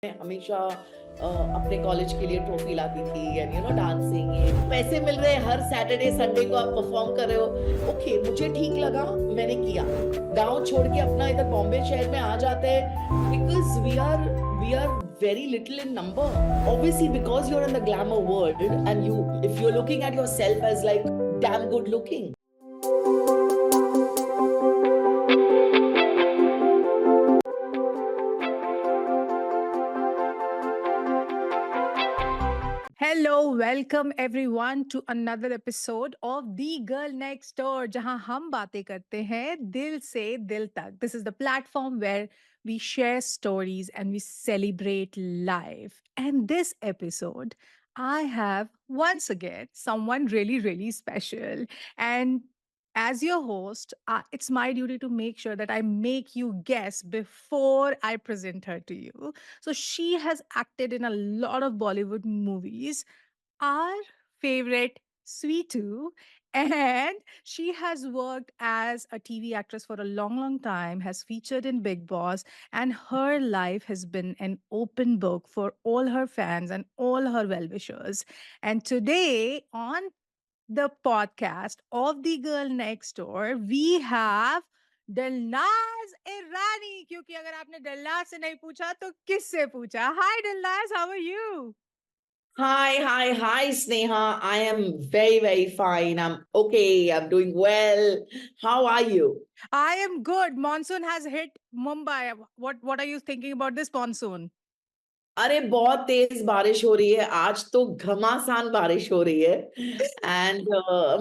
मैं हमेशा अपने कॉलेज के लिए ट्रॉफी लाती थी एंड डांसिंग ये पैसे मिल रहे हैं हर सैटरडे संडे को आप परफॉर्म कर रहे हो। ओके, मुझे ठीक लगा, मैंने किया। गांव छोड़ के अपना इधर बॉम्बे शहर में आ जाते हैं because we are very little in number, obviously, because you're in the glamour world and you if you're looking at yourself as like damn good looking. Hello, welcome everyone to another episode of The Girl Next Door, जहां हम बातें करते हैं दिल से दिल तक. This is the platform where we share stories and we celebrate life. And this episode, I have once again someone really, really special. And as your host, it's my duty to make sure that I make you guess before I present her to you. So she has acted in a lot of Bollywood movies. Our favorite Sweetu, and she has worked as a TV actress for a long, long time, has featured in Big Boss, and her life has been an open book for all her fans and all her well wishers. And today on the podcast of The Girl Next Door, we have Dilnaz Irani. क्योंकि अगर आपने दिलनाज से नहीं पूछा तो किससे पूछा? Hi Dilnaz, how are you? Hi, Sneha. I am very, very fine. I'm okay. I'm doing well. How are you? I am good. Monsoon has hit Mumbai. What are you thinking about this monsoon? अरे बहुत तेज बारिश हो रही है आज तो घमासान बारिश हो रही है and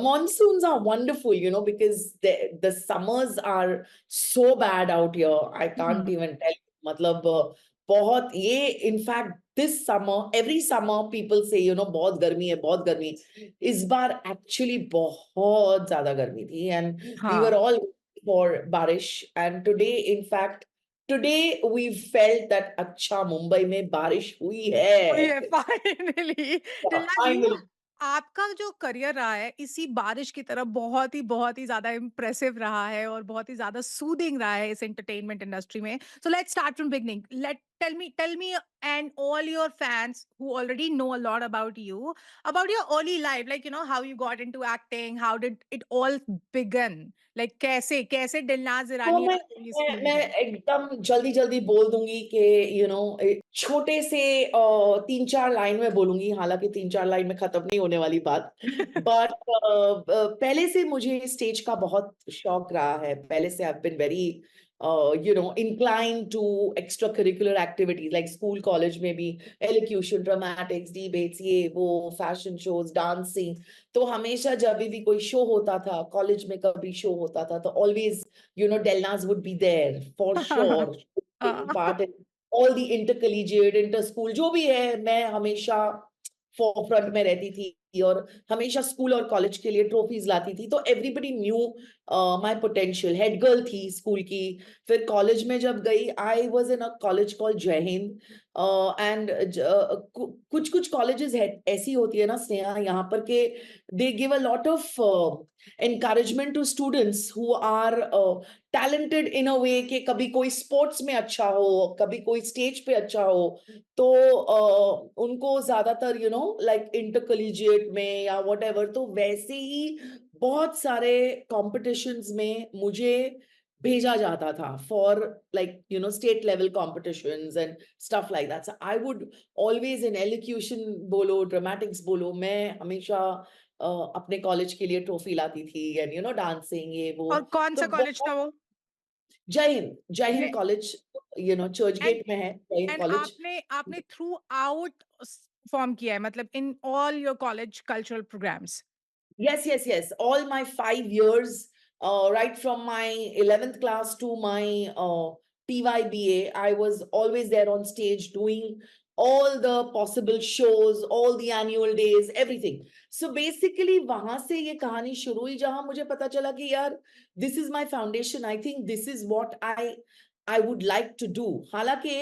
monsoons are wonderful, because the summers are so bad out here. I can't Hmm. even tell you. मतलब बहुत ये in fact this summer every summer people से बहुत गर्मी है, बहुत गर्मी है। इस बार एक्चुअली बहुत ज्यादा गर्मी थी एंड वी वर हाँ. ऑल फॉर बारिश and today in fact today we felt that अच्छा मुंबई में बारिश हुई Oh, है। yeah, finally. Dilnaz, finally. आपका जो करियर रहा है इसी बारिश की तरह बहुत ही ज्यादा इम्प्रेसिव रहा है और बहुत ही ज्यादा सूदिंग रहा है इस एंटरटेनमेंट इंडस्ट्री में. So let's start from beginning. Let tell me and all your fans who already know a lot about you, about your early life, like how you got into acting, how did it all begin, like कैसे कैसे दिलनाज तो ईरानी मैं आपकी इस मैं field मैं में. एकदम जल्दी-जल्दी बोल दूँगी कि छोटे से 3-4 लाइन में बोलूँगी, हालाँकि 3-4 लाइन में खत्म नहीं होने वाली बात। बट पहले से मुझे स्टेज का बहुत शौक रहा है। पहले से I have been very inclined to extracurricular activities like school, college में भी एलोक्यूशन, ड्रामेटिक्स, डिबेट्स, ये वो, फैशन शोज़, डांसिंग। तो हमेशा जब भी कोई शो होता था, कॉलेज में कभी शो होता था, तो always Delnas would be there for sure, taking हाँ. part in all the intercollegiate, inter-school जो भी है, मैं हमेशा forefront में रहती थी और हमेशा स्कूल और कॉलेज के लिए ट्रॉफीज लाती थी। तो everybody knew my potential. Head girl थी स्कूल की। फिर कॉलेज में जब गई, आई was in a college called जय हिंद एंड कुछ कुछ कॉलेजेस ऐसी होती है ना स्नेहा, यहाँ पर के they give a lot of encouragement to students who are talented in a way कि कभी कोई स्पोर्ट्स में अच्छा हो, कभी कोई स्टेज पे अच्छा हो, तो उनको ज्यादातर लाइक इंटर कॉलेजिएट में या व्हाटएवर, तो वैसे ही बहुत सारे कॉम्पिटिशंस में मुझे भेजा जाता था for like state level competitions and stuff like that. So I would always in elocution बोलो, ड्रामेटिक्स बोलो, मैं हमेशा अपने कॉलेज के लिए ट्रॉफी लाती थी एंड डांसिंग ये वो। और कौन तो सा कॉलेज था बहुत वो? Jai Hind college, church and gate में है जय हिंद एंड कॉलेज। आपने थ्रू आउट फॉर्म किया है, मतलब in all your college cultural programs. Yes. All my 5 years, right from my 11th class to my TYBA, I was always there on stage doing all the possible shows, all the annual days, everything. So basically, वहां से ये कहानी शुरू हुई जहां मुझे पता चला कि यार, this is my foundation. I think this is what I would like to do. हालांकि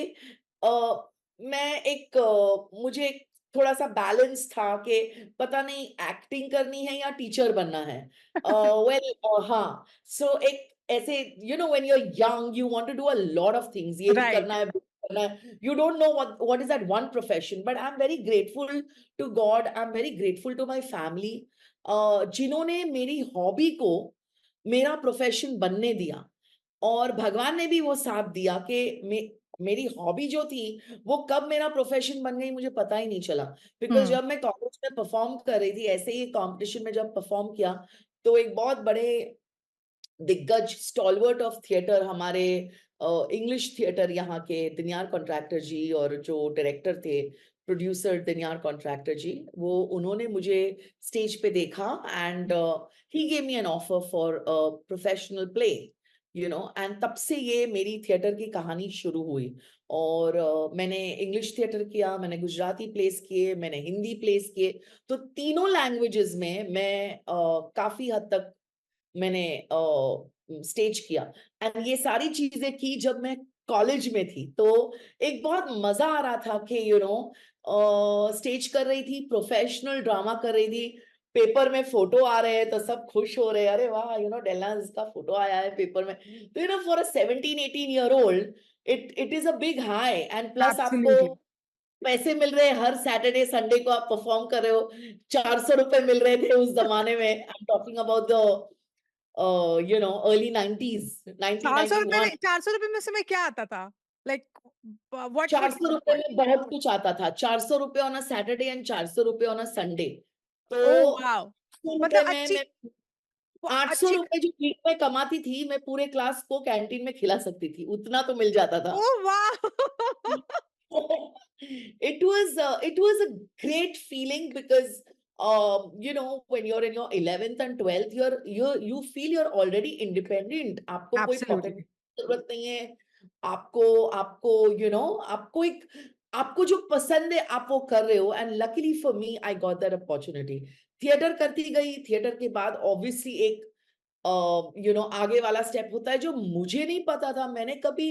मैं एक मुझे थोड़ा सा बैलेंस था कि पता नहीं एक्टिंग करनी है या टीचर बनना है। वेल हाँ, सो एक ऐसे when you are young you want to do a lot of things, ये भी राइट. करना है, वो भी करना है, you don't know what is that one profession, but I'm very grateful to God, I'm very grateful to my family, जिन्होंने मेरी हॉबी को मेरा प्रोफेशन बनने दिया, और भगवान ने भी वो साथ दिया कि मेरी हॉबी जो थी वो कब मेरा प्रोफेशन बन गई मुझे पता ही नहीं चला। बिकॉज जब मैं कॉलेज में परफॉर्म कर रही थी, ऐसे ही कंपटीशन में जब परफॉर्म किया, तो एक बहुत बड़े दिग्गज स्टॉलवर्ट ऑफ थिएटर, हमारे इंग्लिश थिएटर यहाँ के दिन्यार कॉन्ट्रैक्टर जी, और जो डायरेक्टर थे प्रोड्यूसर दिन्यार कॉन्ट्रैक्टर जी, वो उन्होंने मुझे स्टेज पे देखा, and he gave me an offer for professional play, you know, and तब से ये मेरी थिएटर की कहानी शुरू हुई। और मैंने इंग्लिश थिएटर किया, मैंने गुजराती प्लेस किए, मैंने हिंदी प्लेस किए, तो तीनों लैंग्वेजेस में मैं काफी हद तक मैंने स्टेज किया, एंड ये सारी चीजें की जब मैं कॉलेज में थी। तो एक बहुत मजा आ रहा था कि यू नो स्टेज कर रही थी, प्रोफेशनल ड्रामा कर रही थी, पेपर में फोटो आ रहे हैं तो सब खुश हो रहे हैं, अरे वाह यू नो डेलनाज का फोटो आया है पेपर में। तो you know for a 17-18 year old it is a big high, and plus आपको एब्सोल्युटली। पैसे मिल रहे हैं, हर सैटरडे संडे को आप परफॉर्म कर रहे हो, 400 रुपए मिल रहे थे उस जमाने में। I am talking about the you know early 90s, 400 रुपए में, 1991। 400 रुपए में से में क्या आता था? लाइक चार व्हाट सौ द रुपए पॉइंट? में बहुत कुछ आता था, 400 रुपए ऑन अ सैटरडे एंड 400 रुपए ऑन अ संडे। तो ओह वाओ! 100 रुपए मतलब में अच्छी, मैं वो अच्छी। 800 रुपए जो वीक में कमाती थी, मैं पूरे क्लास को कैंटीन में खिला सकती थी, उतना तो मिल जाता था। Oh wow! It was a great feeling because you know when you're in your 11th and 12th, you feel you're already independent, आपको कोई पॉकेट एब्सोल्युटली। जरूरत नहीं है, आपको आपको you know आपको एक आपको जो पसंद है आप वो कर रहे हो। And luckily for me I got that opportunity. Theatre करती गई, थिएटर के बाद ऑब्वियसली एक यू नो आगे वाला स्टेप होता है जो मुझे नहीं पता था। मैंने कभी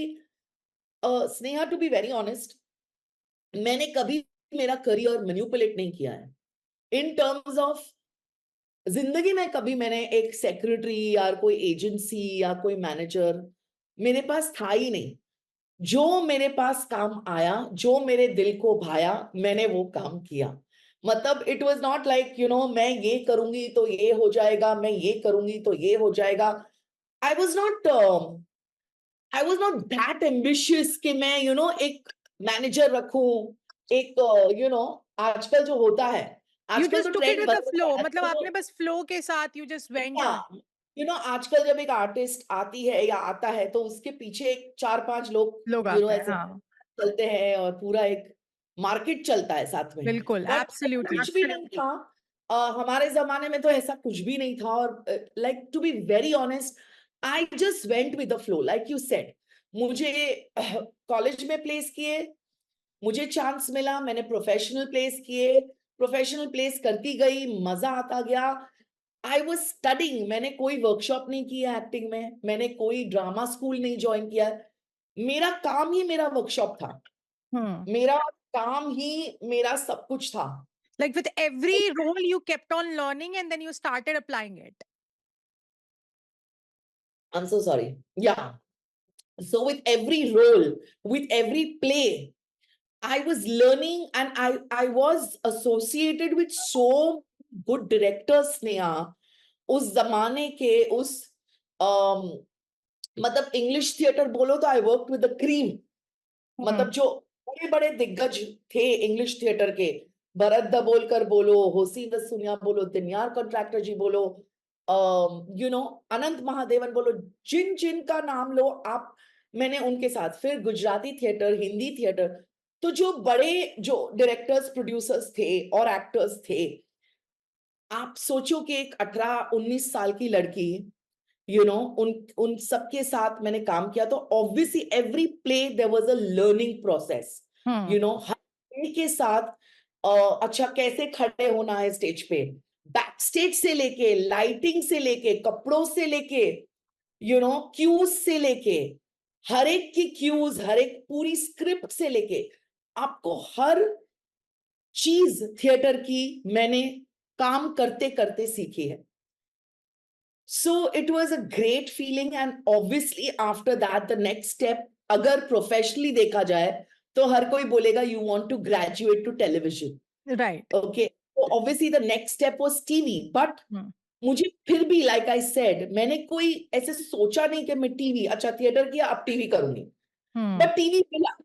Sneha, to be very honest, मैंने कभी मेरा करियर मैनिपुलेट नहीं किया है इन टर्म्स ऑफ जिंदगी में। कभी मैंने एक सेक्रेटरी या कोई एजेंसी या कोई मैनेजर मेरे पास था ही नहीं। जो मेरे पास काम आया, जो मेरे दिल को भाया, मैंने वो काम किया। मतलब it was not like you know मैं ये करूंगी तो ये हो जाएगा, मैं ये करूंगी तो ये हो जाएगा। I was not I was not that ambitious कि मैं यू नो एक मैनेजर रखूं, एक यू नो आजकल जो होता है, यू आजकल तो just took it trend with the बदल फ्लो, गया है मतलब आजकल आपने तो। बस फ्लो के साथ you just went with. You know आजकल जब एक आर्टिस्ट आती है या आता है तो उसके पीछे एक 4-5 लोग लोग यू नो आते हैं, ऐसे हाँ। चलते हैं, और पूरा एक मार्केट चलता है साथ में। बिल्कुल, बट एब्सोल्युटली। कुछ भी नहीं था। हमारे जमाने में तो ऐसा कुछ भी नहीं था। और like to be very honest, I just went with the flow like you said. मुझे कॉलेज में प्लेस किए, मुझे चांस मिला, मैंने प्रोफेशनल प्लेस किए, प्रोफेशनल प्लेस करती गई, मजा आता गया। आई वॉज स्टडिंग, मैंने कोई वर्कशॉप नहीं किया एक्टिंग में, मैंने कोई ड्रामा स्कूल नहीं ज्वाइन किया। मेरा काम ही मेरा वर्कशॉप था, Hmm. मेरा काम ही मेरा सब कुछ था। Like with every role, you kept on learning and then you started applying it. I am so sorry. Yeah so with every role, with every play, I was learning, and I was associated with so good directors, Sneha. उस जमाने के उस अम, मतलब English theatre बोलो तो I work with the cream. Hmm. मतलब जो बड़े बड़े दिग्गज थे इंग्लिश थिएटर के, भरत दबोलकर बोलो, होसी दसुनिया बोलो, दिन्यार कॉन्ट्रैक्टर जी बोलो, यू नो अनंत महादेवन बोलो, जिन जिन का नाम लो आप, मैंने उनके साथ। फिर गुजराती थिएटर, हिंदी थिएटर, तो जो बड़े जो डायरेक्टर्स प्रोड्यूसर्स थे और एक्टर्स थे, आप सोचो कि एक 18-19 साल की लड़की, यू नो उन उन सबके साथ मैंने काम किया। तो obviously every play there was a learning process, Hmm. You know हर play के साथ अच्छा कैसे खड़े होना है स्टेज पे, बैक स्टेज से लेके, लाइटिंग से लेके, कपड़ों से लेके, यू नो क्यूज से लेके, हर एक की क्यूज, हर एक पूरी स्क्रिप्ट से लेके, आपको हर चीज थिएटर की मैंने काम करते करते सीखी है। So it was a great feeling, and obviously after that the next step, अगर प्रोफेशनली देखा जाए तो हर कोई बोलेगा you want to graduate to television, right. Okay. तो obviously the next step was TV, but hmm, मुझे फिर भी लाइक आई सेड, मैंने कोई ऐसे सोचा नहीं कि मैं टीवी, अच्छा थिएटर किया अब टीवी करूंगी, हुँ। बट टीवी मिला।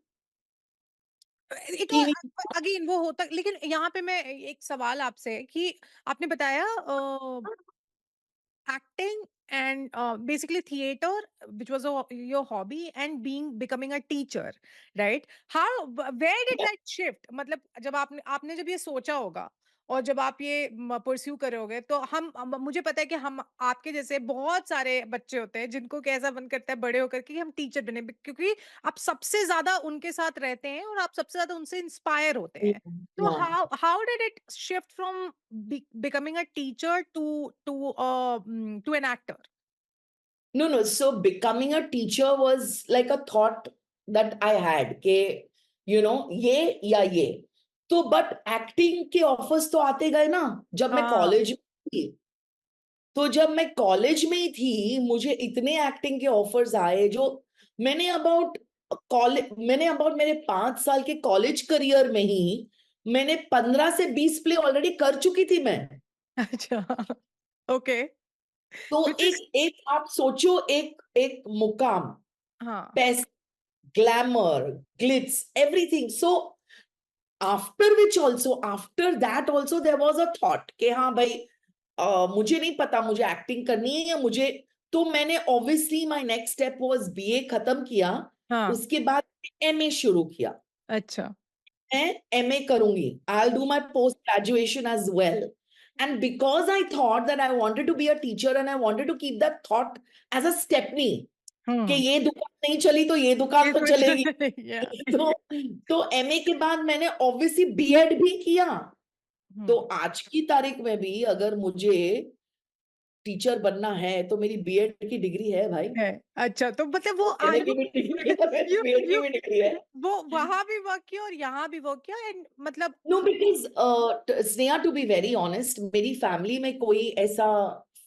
इट टीवी वाज़ अगेन वो होता, लेकिन यहाँ पे मैं एक सवाल आपसे कि आपने बताया acting and basically theater, which was your hobby, and becoming a teacher, right? Where did that shift, मतलब जब आपने जब ये सोचा होगा और जब आप ये परस्यू कर रहे होगे, तो मुझे पता है कि हम आपके जैसे बहुत सारे बच्चे होते हैं जिनको कैसा मन करता है बड़े होकर कि हम टीचर बने, क्योंकि आप सबसे ज्यादा उनके साथ रहते हैं और आप सबसे ज्यादा उनसे इंस्पायर होते हैं। तो हाँ। how did it shift from becoming a teacher to an actor? No, no. So becoming a teacher was like a thought that I had कि ये या ये। तो बट एक्टिंग के ऑफर्स तो आते गए ना जब मैं हाँ। कॉलेज में थी। तो जब मैं कॉलेज में ही थी मुझे इतने एक्टिंग के ऑफर्स आए जो मैंने अबाउट मैंने अबाउट मेरे 5 साल के कॉलेज करियर में ही मैंने 15 से 20 प्ले ऑलरेडी कर चुकी थी मैं। अच्छा। ओके। तो which is एक एक आप सोचो, एक एक मुकाम, हाँ। पैसे, glamour, glitz, everything. So after that also there was a thought कि हाँ भाई, मुझे नहीं पता मुझे एक्टिंग करनी है या मुझे। तो मैंने obviously my next step was BA खत्म किया। हाँ। उसके बाद एमए शुरू किया। अच्छा। मैं एमए करूंगी, I will do my post graduation as well. And because I thought that I wanted to be a teacher and I wanted to keep that thought as a stepney कि hmm. ये दुकान नहीं चली तो ये ये दुकान तो तो चलेगी। या। तो तो एमए के बाद मैंने ऑब्वियसली बीएड भी किया। तो हम्म। आज की तारीख में भी अगर मुझे टीचर बनना है तो मेरी बीएड की डिग्री है भाई। है। अच्छा, तो मतलब वो एमए आज की भी डिग्री है, मेरी यू बीएड की यू भी डिग्री है। वो वहां भी वर्क किया और यहाँ भी वर्क किया, एंड मतलब no because Sneha, to be very honest, मेरी फैमिली में कोई ऐसा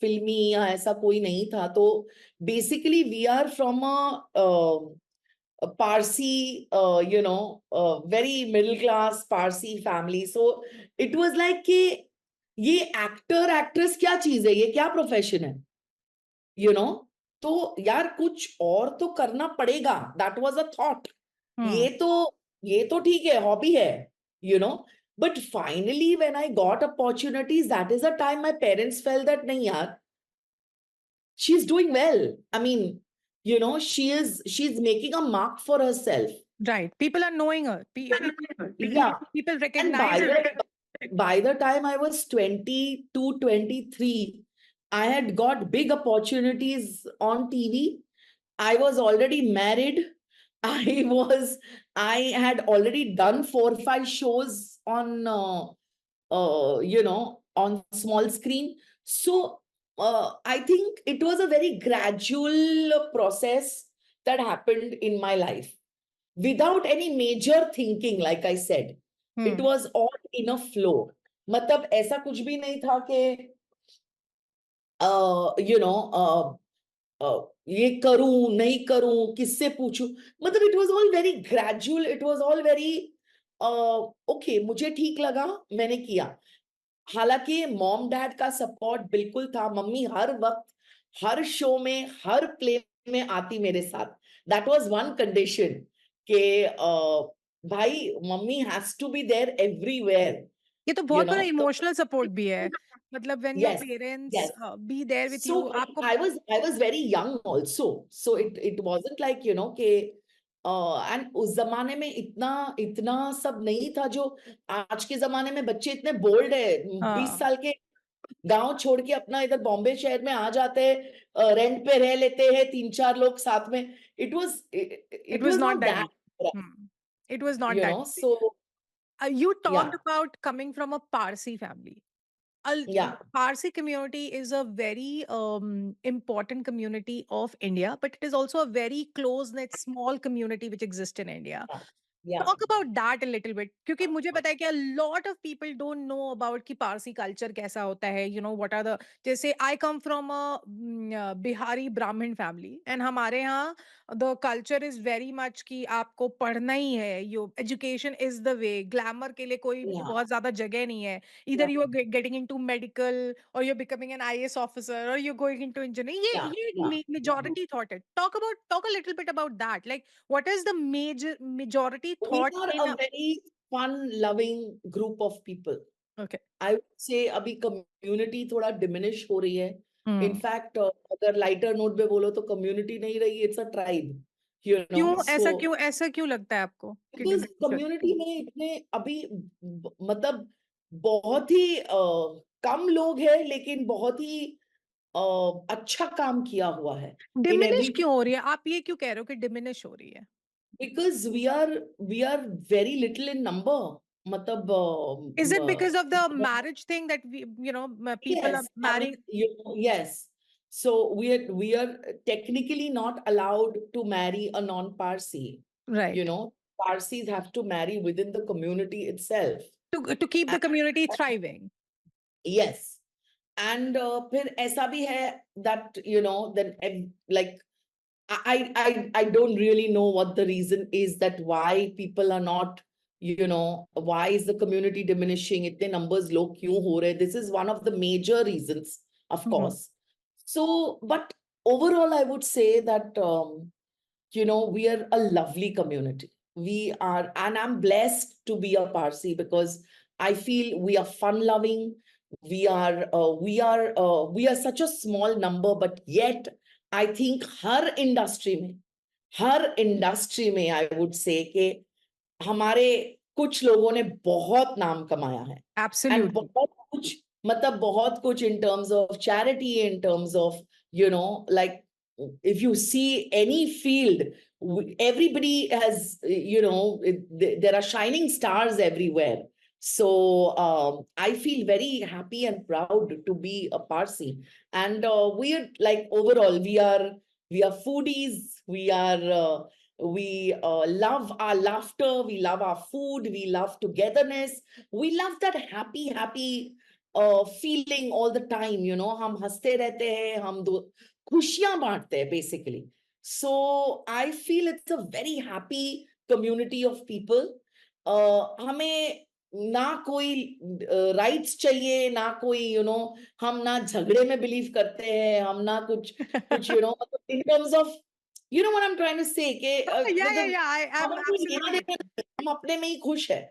फिल्मी या ऐसा कोई नहीं था। तो basically we are from a Parsi, very middle class Parsi family. So it was like कि ये एक्टर एक्ट्रेस क्या चीज है, ये क्या प्रोफेशन है, यू नो। तो यार कुछ और तो करना पड़ेगा, that was a thought. Hmm. ये तो ये तो ठीक है, हॉबी है, you know. But finally when I got opportunities, that is a time my parents fell that नहीं यार, she is doing well. I mean, she's making a mark for herself. Right, people are knowing her, Yeah. People And recognise her. by the time I was 22, 23, I had got big opportunities on TV. I was already married. I was, I had already done 4 or 5 shows on, on small screen. So I think it was a very gradual process that happened in my life without any major thinking, like I said. It hmm. was all in a flow. मतलब ऐसा कुछ भी नहीं था कि you know ये करूं नहीं करूं किससे पूछूं। मतलब it was all very gradual, it was all very okay, मुझे ठीक लगा, मैंने किया। हालांकि मॉम डैड का सपोर्ट बिल्कुल था, मम्मी हर वक्त हर शो में हर प्ले में आती मेरे साथ। दैट वाज वन कंडीशन कि भाई mummy has to be there everywhere, ये तो यू बहुत नो। बड़ा तो इमोशनल सपोर्ट भी है, मतलब when your yes, parents yes. Be there with So you आपको। I was very young also, so it wasn't like कि and उस जमाने में इतना इतना सब नहीं था जो आज के जमाने में बच्चे इतने बोल्ड है। 20 हाँ। साल के गांव छोड़ के अपना इधर बॉम्बे शहर में आ जाते हैं, रेंट पे रह लेते हैं 3-4 लोग साथ में। It it was was not not that that, easy. It was not you that know. Easy. So You talked या, about coming from a Parsi family. या, Parsi community is a very important community of India, but it is also a very close knit small community which exists in India. Yeah, talk about that a little bit, क्योंकि मुझे पता है कि a lot of people don't know about कि Parsi culture कैसा होता है, you know what are the, जैसे I come from a Bihari ब्राह्मण फैमिली एंड हमारे यहाँ the culture is very much कि आपको पढ़ना ही है, yo education is the way, glamour के लिए कोई yeah, बहुत ज्यादा जगह नहीं है, yeah, इधर you are getting into medical और you are becoming an IAS officer और you going into engineering, yeah, yeah. ये मेजॉरिटी थॉट है, talk a little bit about that, like what is the majority We thought are in a very fun-loving group of people. okay. I would say अभी community थोड़ा diminish हो रही है. Hmm. In fact अगर lighter note पे बोलो तो community नहीं रही, it's a tribe, you know. So ऐसा क्यों लगता है आपको कि बिकॉज diminish हो रही कम्युनिटी में इतने अभी मतलब बहुत ही कम लोग हैं, लेकिन बहुत ही अ, अच्छा काम किया हुआ है है? इन डिमिनिश एवरी. क्यों हो रही है, आप ये क्यों कह रहे हो कि डिमिनिश हो रही है? Because we are very little in number. मतलब Is it because of the marriage thing that we, people are yes, I mean, marrying, yes. So we are technically not allowed to marry a non-Parsi. You right, know, Parsis have to marry within the community itself. to keep the And community thriving? yes, and फिर ऐसा भी है that then like I don't really know what the reason is, that why people are not, why is the community diminishing? इतने numbers लोग क्यों हो रहे? This is one of the major reasons, of Mhm. course. So, but overall, I would say that we are a lovely community. We are, and I'm blessed to be a Parsi because I feel we are fun loving. We are such a small number, but yet I think her industry में I would say कि हमारे कुछ लोगों ने बहुत नाम कमाया है. And Absolutely. बहुत कुछ, मतलब बहुत कुछ in terms of charity, in terms of, like, if you see any field, everybody has, there are shining stars everywhere. So I feel very happy and proud to be a Parsi. And we are like, overall, we are foodies. We love our laughter. We love our food. We love togetherness. We love that happy feeling all the time. हम हंसते रहते हैं, हम दो खुशियां बांटते हैं basically. So I feel it's a very happy community of people. हमें ना कोई राइट्स चाहिए, ना कोई, हम ना झगड़े में बिलीव करते हैं, हम ना कुछ कुछ, मतलब in terms of, what I'm trying to say, कि मतलब Yeah, I'm हमें कोई लेना absolutely. देना नहीं, हम अपने में ही खुश है,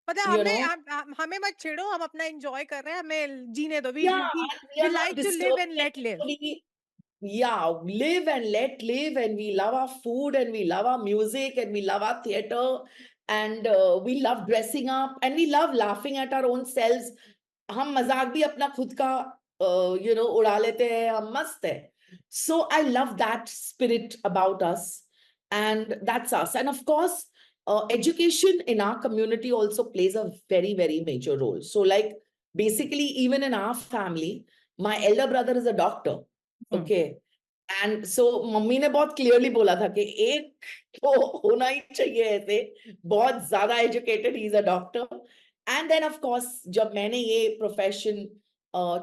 मतलब you know. हमें मत छेड़ो, हम अपना एंजॉय कर रहे हैं, हमें जीने दो, we Yeah, we and we we are not like to live disturbing and let live. anybody. Yeah, live and let live, and we love our food, and we love our music, and we love our theater, and we love dressing up, and we love laughing at our own selves. हम मजाक भी अपना खुद का उड़ा लेते हैं, हम मस्त है. So I love that spirit about us, and that's us. And of course, education in our community also plays a very, very major role. So, like, basically, even in our family, my elder brother is a doctor. Hmm. Okay. And so mummy ने बहुत clearly बोला था कि एक तो होना ही चाहिए ऐसे, बहुत ज्यादा educated, he is a doctor. And then of course जब मैंने ये प्रोफेशन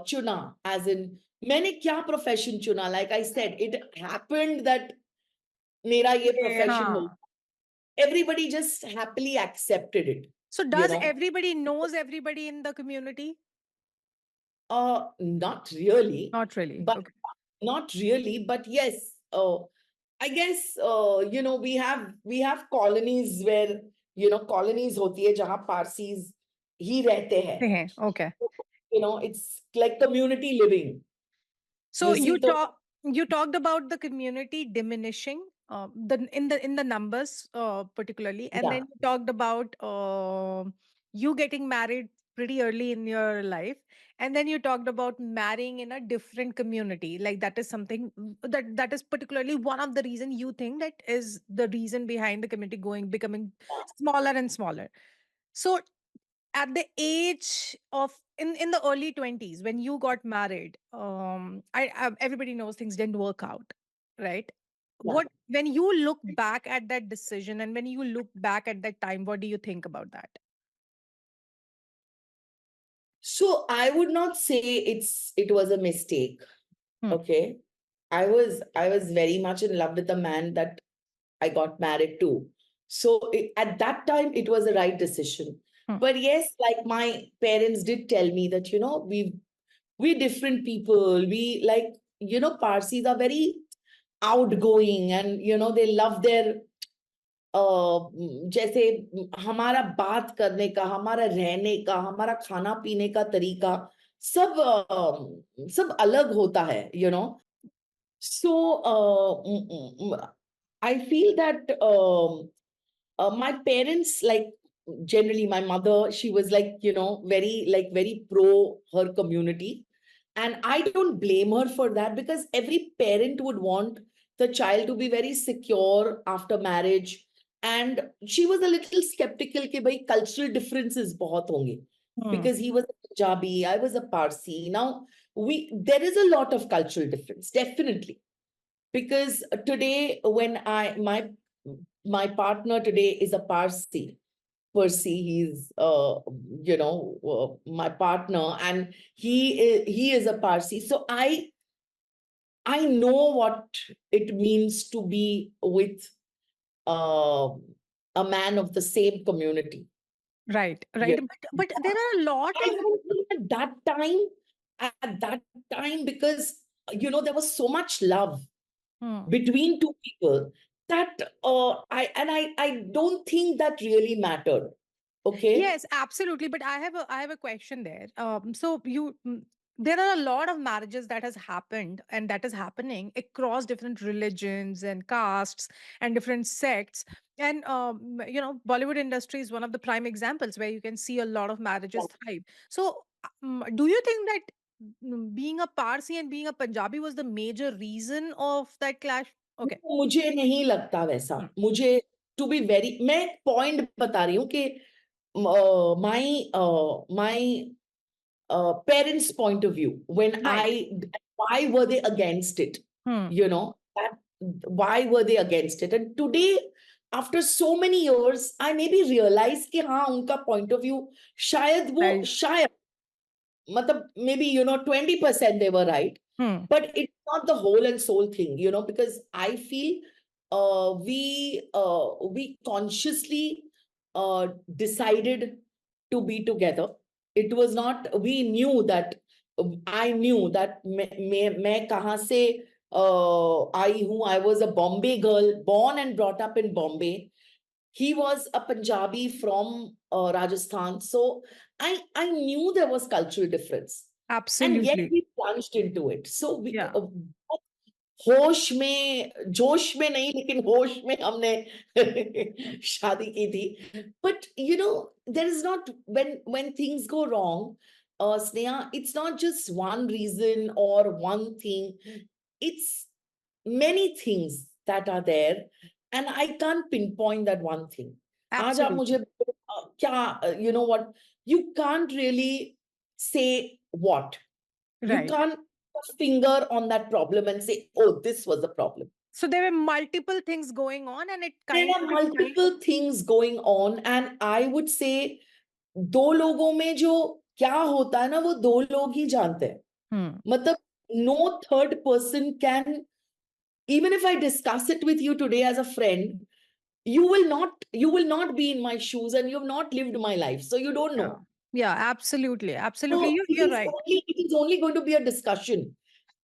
चुना, एज इन, मैंने क्या प्रोफेशन चुना, like I said, it happened that मेरा ये प्रोफेशन हो, हाँ. Everybody just happily accepted it, So you does know. everybody knows everybody in the community? Not really, Not really. but Okay. not really, but yes, I guess we have colonies where, colonies होती है जहाँ Parsis ही रहते हैं. हैं, okay. It's like community living. So You see, तो you talked about the community diminishing, the in the numbers, particularly, and yeah, then you talked about you getting married pretty early in your life, and then you talked about marrying in a different community. Like that is something that is particularly one of the reason you think that is the reason behind the community going becoming smaller and smaller. So at the age of in the early 20s when you got married, everybody knows things didn't work out, right? Yeah. what when you look back at that decision and when you look back at that time, what do you think about that? So I would not say it was a mistake. Hmm. Okay. I was very much in love with the man that I got married to. So at that time, it was the right decision. Hmm. But yes, like my parents did tell me that, we different people. We like, Parsis are very outgoing and, they love their जैसे हमारा बात करने का, हमारा रहने का, हमारा खाना पीने का तरीका सब सब अलग होता है, So I feel that my parents, like generally my mother, she was like, very pro her community. And I don't blame her for that because every parent would want the child to be very secure after marriage. And she was a little skeptical कि भाई cultural differences बहुत होंगे Hmm. because he was a Punjabi, I was a Parsi. Now there is a lot of cultural difference, definitely, because today when my partner today is a Parsi. Percy, he's my partner, and he is a Parsi. So I know what it means to be with uh, a man of the same community. Right, Yeah. right. But there are a lot I of don't think at that time, because there was so much love hmm. between two people that I don't think that really mattered. Okay. Yes, absolutely. But I have a question there. There are a lot of marriages that has happened and that is happening across different religions and castes and different sects. And Bollywood industry is one of the prime examples where you can see a lot of marriages thrive. So, do you think that being a Parsi and being a Punjabi was the major reason of that clash? Okay. मुझे नहीं लगता वैसा Hmm. मुझे to be very मैं point बता रही हूँ कि my parents point of view when Right. why were they against it, Hmm. that why were they against it, and today after so many years I maybe realize कि हाँ उनका point of view Right. शायद मतलब maybe 20% they were right, Hmm. but it's not the whole and soul thing, because I feel we consciously decided to be together. It was not, we knew that, I knew that मैं कहाँ से आई हूँ. I was a Bombay girl, born and brought up in Bombay. He was a Punjabi from Rajasthan. So I knew there was cultural difference. And yet Absolutely. we plunged into it. So Yeah. होश में, जोश में नहीं, लेकिन होश में हमने शादी की थी. But there is not, when things go wrong, Sneha, it's not just one reason or one thing. It's many things that are there, and I can't pinpoint that one thing. आज आप मुझे Absolutely. क्या, you know what? You can't really say what. You Right. can't put a finger on that problem and say, oh, this was the problem. So there were multiple things going on, and it There kind are of multiple things going on, and I would say दो लोगों में जो क्या होता है ना, वो दो लोग ही जानते हैं. hmm. मतलब no third person can, even if I discuss it with you today as a friend, you will not be in my shoes, and you've not lived my life, so you don't Yeah. know. Yeah, absolutely. Absolutely. So You're right. it is only going to be a discussion,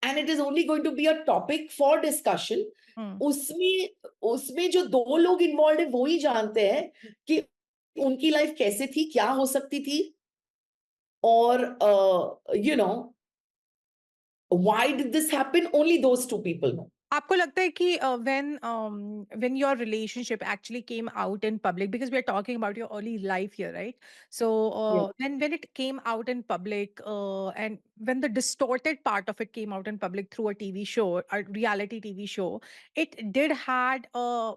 and it is only going to be a topic for discussion. Hmm. उसमें उसमें जो दो लोग involve है वो ही जानते हैं कि उनकी लाइफ कैसे थी, क्या हो सकती थी, और why did this happen, only those two people know. आपको लगता है कि when your relationship actually came out in public, because we are talking about your early life here, right? So Yeah. when it came out in public, and when the distorted part of it came out in public through a TV show, a reality TV show, it did had a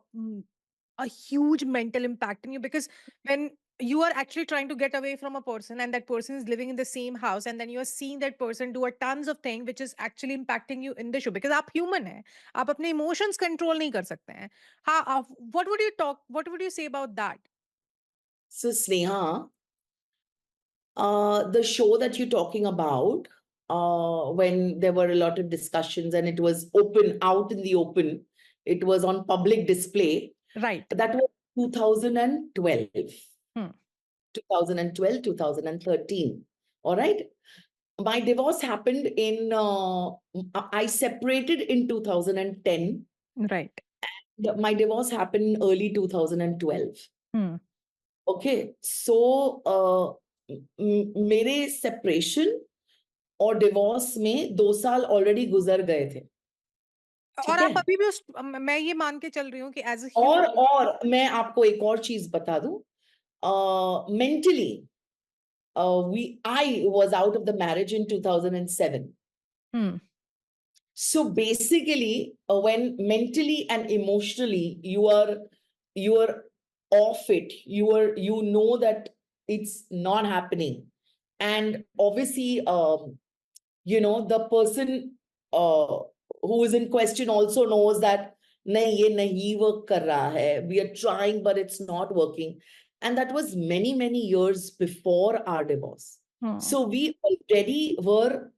huge mental impact on you, because when you are actually trying to get away from a person, and that person is living in the same house, and then you are seeing that person do a tons of things which is actually impacting you in the show, because आप human है, आप अपने emotions control नहीं कर सकते हैं. हाँ, what would you say about that? So Sneha, the show that you're talking about, when there were a lot of discussions and it was open, out in the open, it was on public display, Right. that was 2012. Hmm. 2012, 2013. All right. My divorce happened in, I separated in 2010. Right. My divorce happened in early 2012. Hmm. Okay. So, मेरे separation और divorce में 2 साल already गुजर गए थे. और ठीक आप है. अभी भी मैं ये मान के चल रही हूँ कि एज अ ह्यूमन. और मैं आपको एक और चीज बता दूं. Mentally, I was out of the marriage in 2007. So basically, when mentally and emotionally you are off it, you know that it's not happening, and obviously, the person who is in question also knows that nahi, ye nahi work kar raha hai. We are trying, but it's not working, and that was many years before our divorce. So we already were.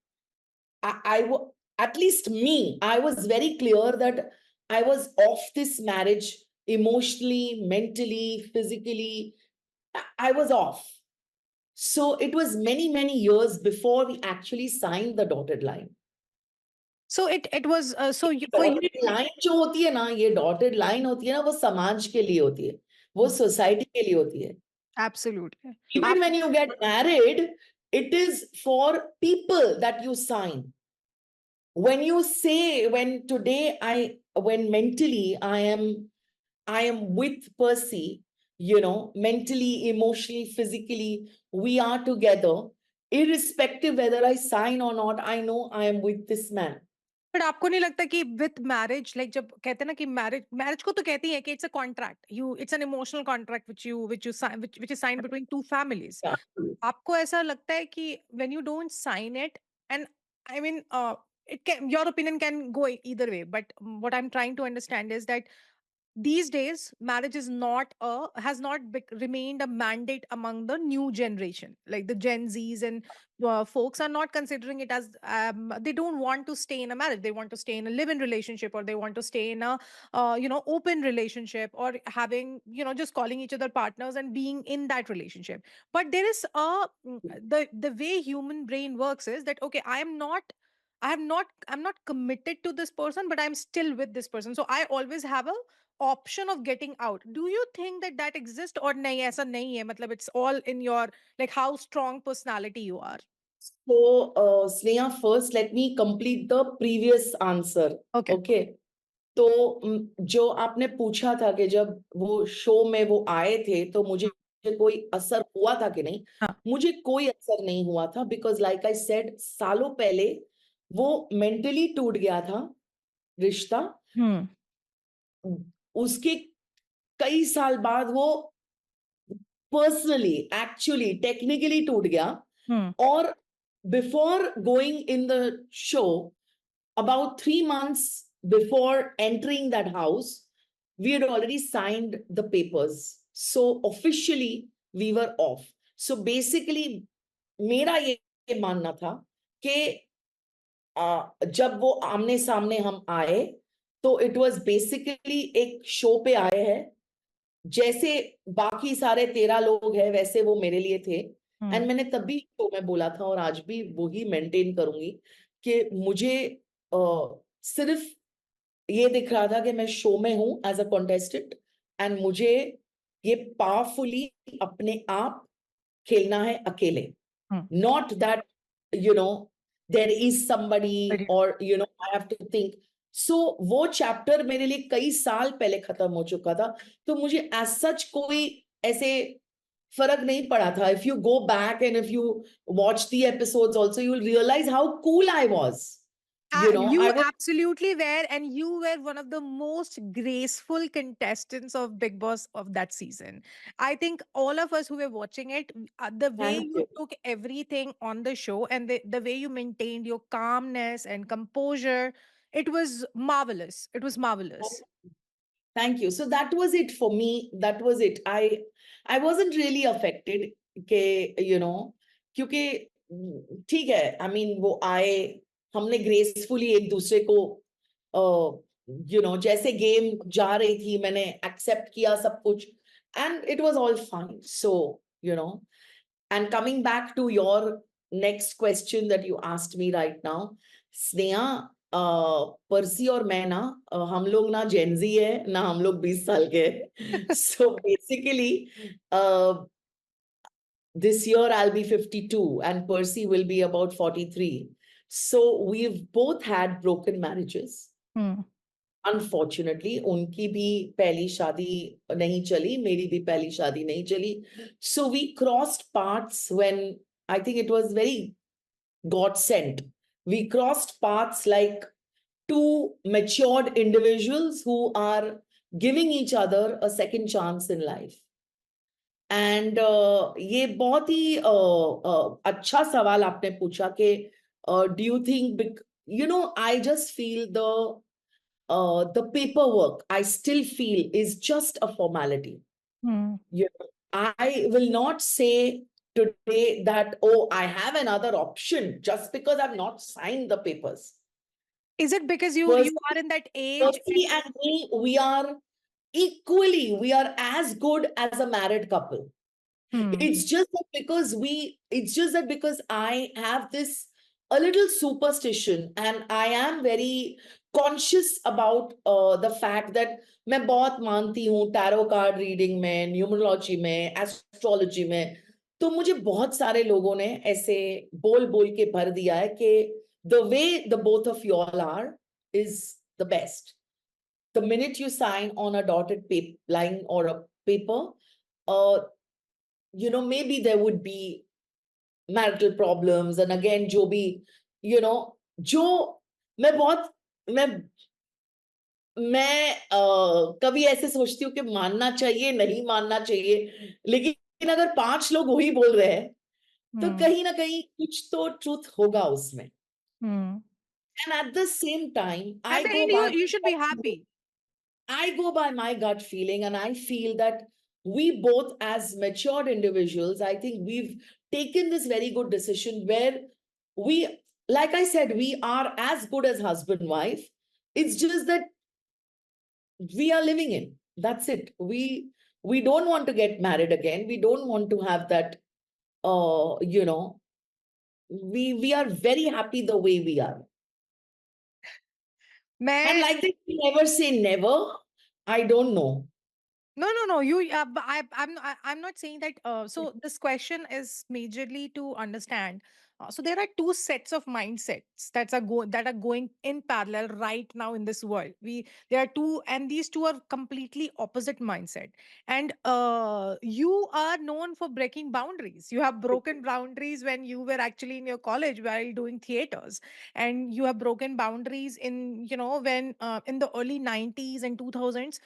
At least me, I was very clear that I was off this marriage emotionally, mentally, physically. I was off. So it was many years before we actually signed the dotted line. So it was so for you. Dotted line जो होती है ना, ये dotted line होती है ना, वो समाज के लिए होती है, वो सोसाइटी के लिए होती है. Absolutely. Even when you get married, it is for people that you sign. When you say, when mentally I am with Percy, mentally, emotionally, physically, we are together, irrespective whether I sign or not, I know I am with this man. But आपको नहीं लगता कि with marriage, like जब कहते हैं ना कि marriage marriage को तो कहती है कि it's a contract, you it's an emotional contract which is sign between two families. Yeah. आपको ऐसा लगता है कि when you don't sign it, and I mean it can, your opinion can go either way, but what I'm trying to understand is that these days marriage is not a has not remained a mandate among the new generation, like the Gen Z's, and folks are not considering it as they don't want to stay in a marriage, they want to stay in a live-in relationship, or they want to stay in a open relationship, or having, just calling each other partners and being in that relationship. But there is the way human brain works is that, okay, I'm not committed to this person, but I'm still with this person, so I always have a option of getting out. Do you think that that exists, or nahi, aisa nahi hai, matlab it's all in your, like, how strong personality you are? So, Sneha, first let me complete the previous answer. Okay. Okay. तो जो आपने पूछा था कि जब वो show में वो आए थे तो मुझे कोई असर हुआ था कि नहीं, हाँ. मुझे कोई असर नहीं हुआ था, बिकॉज लाइक आई सेड, सालों पहले वो मेंटली टूट गया था रिश्ता. उसके कई साल बाद वो पर्सनली, एक्चुअली, टेक्निकली टूट गया. और before going in the show, about 3 months before entering that house, we had already signed the papers. So officially we were off. So basically मेरा ये मानना था कि जब वो आमने सामने हम आए तो it was basically एक शो पे आए हैं, जैसे बाकी सारे 13 लोग हैं वैसे वो मेरे लिए थे. एंड मैंने तभी शो में बोला था और आज भी वही मेंटेन करूंगी कि मुझे सिर्फ ये दिख रहा था कि मैं शो में हूं एज अ कॉन्टेस्टेंट, एंड मुझे ये पावरफुली अपने आप खेलना है अकेले. Not that there is somebody, और I have to think. So वो चैप्टर मेरे लिए कई साल पहले खत्म हो चुका था, तो मुझे एज सच कोई ऐसे फर्क नहीं पड़ा था. If you go back and if you watch the episodes also, you will realise how cool I was. You I was. absolutely were, and you were one of the most graceful contestants of Big Boss of that season. I think all of us who were watching it, the way Thank you you. took everything on the show and the way you maintained your calmness and composure, it was marvelous. It was marvelous. Thank you. So that was it for me. That was it. I wasn't really affected के क्योंकि ठीक है. I mean वो आए, हमने gracefully एक दूसरे को जैसे गेम जा रही थी मैंने accept किया सब कुछ, and it was all fine. So and coming back to your next question that you asked me right now, Sneha, पर्सी और मैं ना, हम लोग ना जेनजी है ना हम लोग 20 साल के हैं. So basically this year I'll be 52 and Percy will be about 43. So we've both had broken marriages. Hmm. Unfortunately, उनकी भी पहली शादी नहीं चली, मेरी भी पहली शादी नहीं चली. So we crossed paths when I think it was very God sent. We crossed paths like two matured individuals who are giving each other a second chance in life. And ये बहुत ही अच्छा सवाल आपने पूछा कि do you think I just feel the paperwork I still feel is just a formality. Hmm. I will not say today that, oh, I have another option just because I've not signed the papers. Is it because you Percy, are in that age? Percy and me, we are we are as good as a married couple. Hmm. It's just that because I have this a little superstition and I am very conscious about the fact that मैं बहुत मानती हूँ tarot card reading में, numerology में, astrology में. तो मुझे बहुत सारे लोगों ने ऐसे बोल बोल के भर दिया है कि the way the both of you all are is the best. The minute you sign on a dotted paper line or a paper, uh, maybe there would be marital problems. And again, जो भी, जो मैं बहुत, कभी ऐसे सोचती हूँ कि मानना चाहिए, नहीं मानना चाहिए, लेकिन अगर 5 लोग वही बोल रहे हैं, तो Hmm. कहीं ना कहीं कुछ तो ट्रूथ होगा उसमें. Hmm. And at the same time, At I the go end, by you should be happy. I go by my gut feeling, and I feel that we both, as matured individuals, I think we've taken this very good decision where we, like I said, we are as good as husband wife. It's just that we are living in. That's it. We don't want to get married again. We don't want to have that. We are very happy the way we are. And मैं like they never say never. I don't know. No. You, but I'm not saying that. So this question is majorly to understand. So there are two sets of mindsets that are going in parallel right now in this world. There are two, and these two are completely opposite mindset. And you are known for breaking boundaries. You have broken boundaries when you were actually in your college while doing theaters, and you have broken boundaries in when in the early 90s and 2000s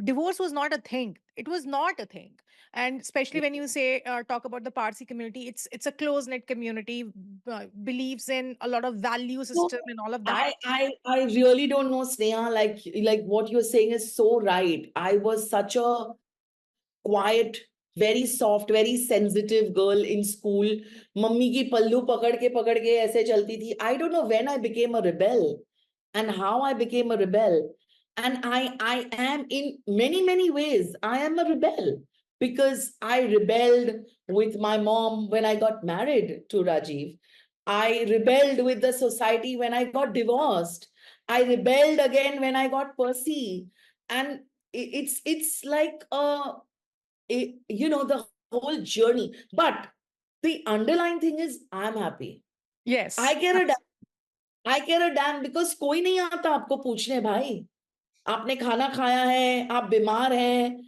divorce was not a thing. It was not a thing. And especially when you say talk about the Parsi community, it's a close knit community, believes in a lot of value So system and all of that. I really don't know, Sneha. Like what you're saying is so right. I was such a quiet, very soft, very sensitive girl in school. Mummy की पल्लू पकड़ के ऐसे चलती थी. I don't know when I became a rebel and how I became a rebel. And I am in many ways. I am a rebel because I rebelled with my mom when I got married to Rajiv. I rebelled with the society when I got divorced. I rebelled again when I got Percy. And it's like the whole journey. But the underlying thing is I'm happy. Yes. I care a damn. I care a damn because कोई नहीं आता आपको पूछने भाई. आपने खाना खाया है, आप बीमार हैं,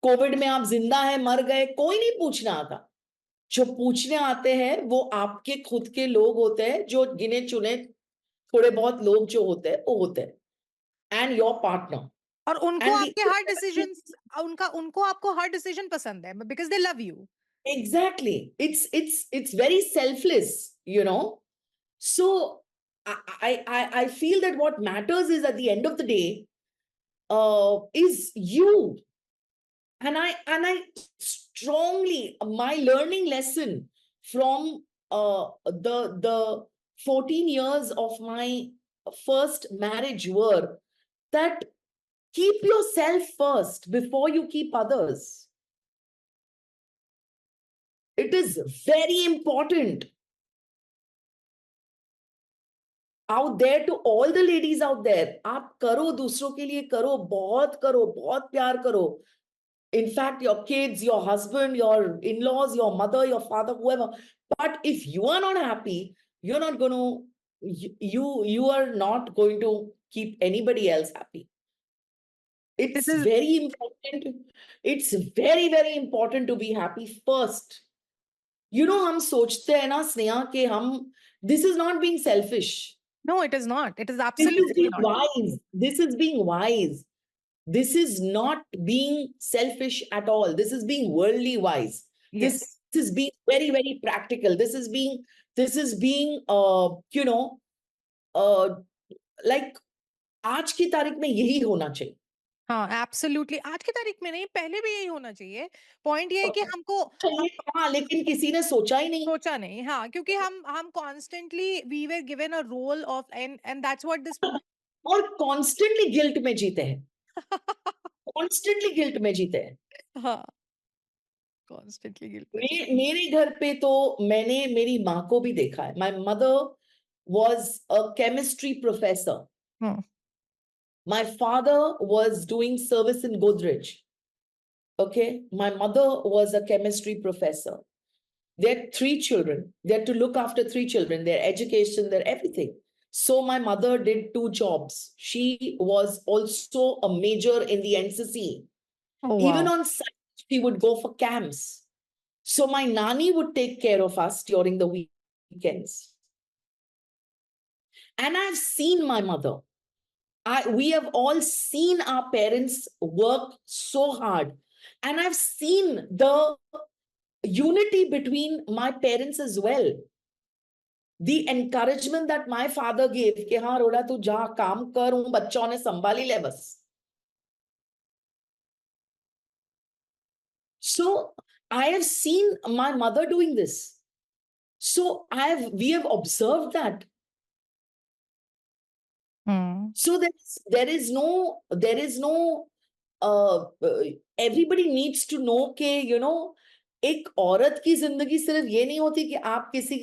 कोविड में आप जिंदा हैं, मर गए, कोई नहीं पूछना आता. जो पूछने आते हैं वो आपके खुद के लोग होते हैं जो गिने चुने थोड़े बहुत लोग जो होते हैं वो होते हैं, एंड योर पार्टनर और उनको एंड आपके हर डिसीजंस, उनको आपको हर डिसीजन पसंद है because they love you. exactly, it's very selfless, you know. So I feel that what matters is at the end of the day, is you. And I strongly, my learning lesson from the 14 years of my first marriage were that keep yourself first before you keep others. It is very important. Out there, to all the ladies out there, आप करो, दूसरों के लिए करो, बहुत प्यार करो. In fact, your kids, your husband, your in-laws, your mother, your father, whoever. But if you are not happy, you're not going to, you are not going to keep anybody else happy. This It's is very important. It's very, very important to be happy first. You know, हम सोचते हैं ना स्नेहा कि हम, this is not being selfish. no, it is not. It is This is absolutely being not. wise. This is being wise. This is not being selfish at all. This is being worldly wise. This Yes. is being very, very practical. This is being, uh, like, आज की तारीख में यही होना चाहिए. हाँ, absolutely. आज की तारीख में नहीं, पहले भी यही होना चाहिए. पॉइंट ये है कि हमको हम चाहिए, हाँ, लेकिन किसी ने सोचा ही नहीं. सोचा नहीं. हाँ, क्योंकि हम constantly we were given a role of and that's what this. और कॉन्स्टेंटली गिल्ट में जीते हैं. कॉन्स्टेंटली गिल्ट में जीते हैं. हाँ, कॉन्स्टेंटली गिल्ट में जी. मेरे घर पे तो मैंने मेरी माँ को भी देखा है. My mother was a chemistry professor. Hmm. My father was doing service in Godrej. Okay. My mother was a chemistry professor. They had 3 children. They had to look after 3 children, their education, their everything. So my mother did 2 jobs. She was also a major in the NCC. Oh Even wow. on site, she would go for camps. So my nanny would take care of us during the weekends. And I've seen my mother. We have all seen our parents work so hard. And I've seen the unity between my parents as well. The encouragement that my father gave कि हाँ रोड़ा तू जा काम कर, उन बच्चों ने संभाली ले बस. So I have seen my mother doing this. So we have observed that. So there is no everybody needs to know कि एक औरत की जिंदगी सिर्फ ये नहीं होती कि आप किसी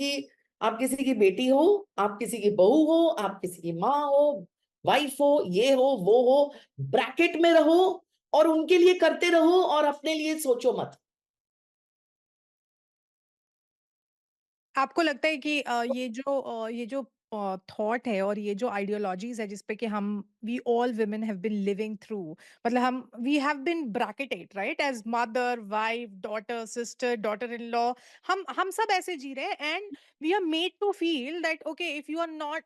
की बेटी हो, आप किसी की बहू हो, आप किसी की माँ हो, वाइफ हो, ये हो वो हो, ब्रैकेट में रहो और उनके लिए करते रहो और अपने लिए सोचो मत. आपको लगता है कि ये जो थॉट है और ये जो आइडियोलॉजीज है जिसपे कि हम we all women have been living through, मतलब हम we have been bracketed right as mother, wife, daughter, sister, daughter in law. हम सब ऐसे जी रहे हैं and we are made to feel that okay if you are not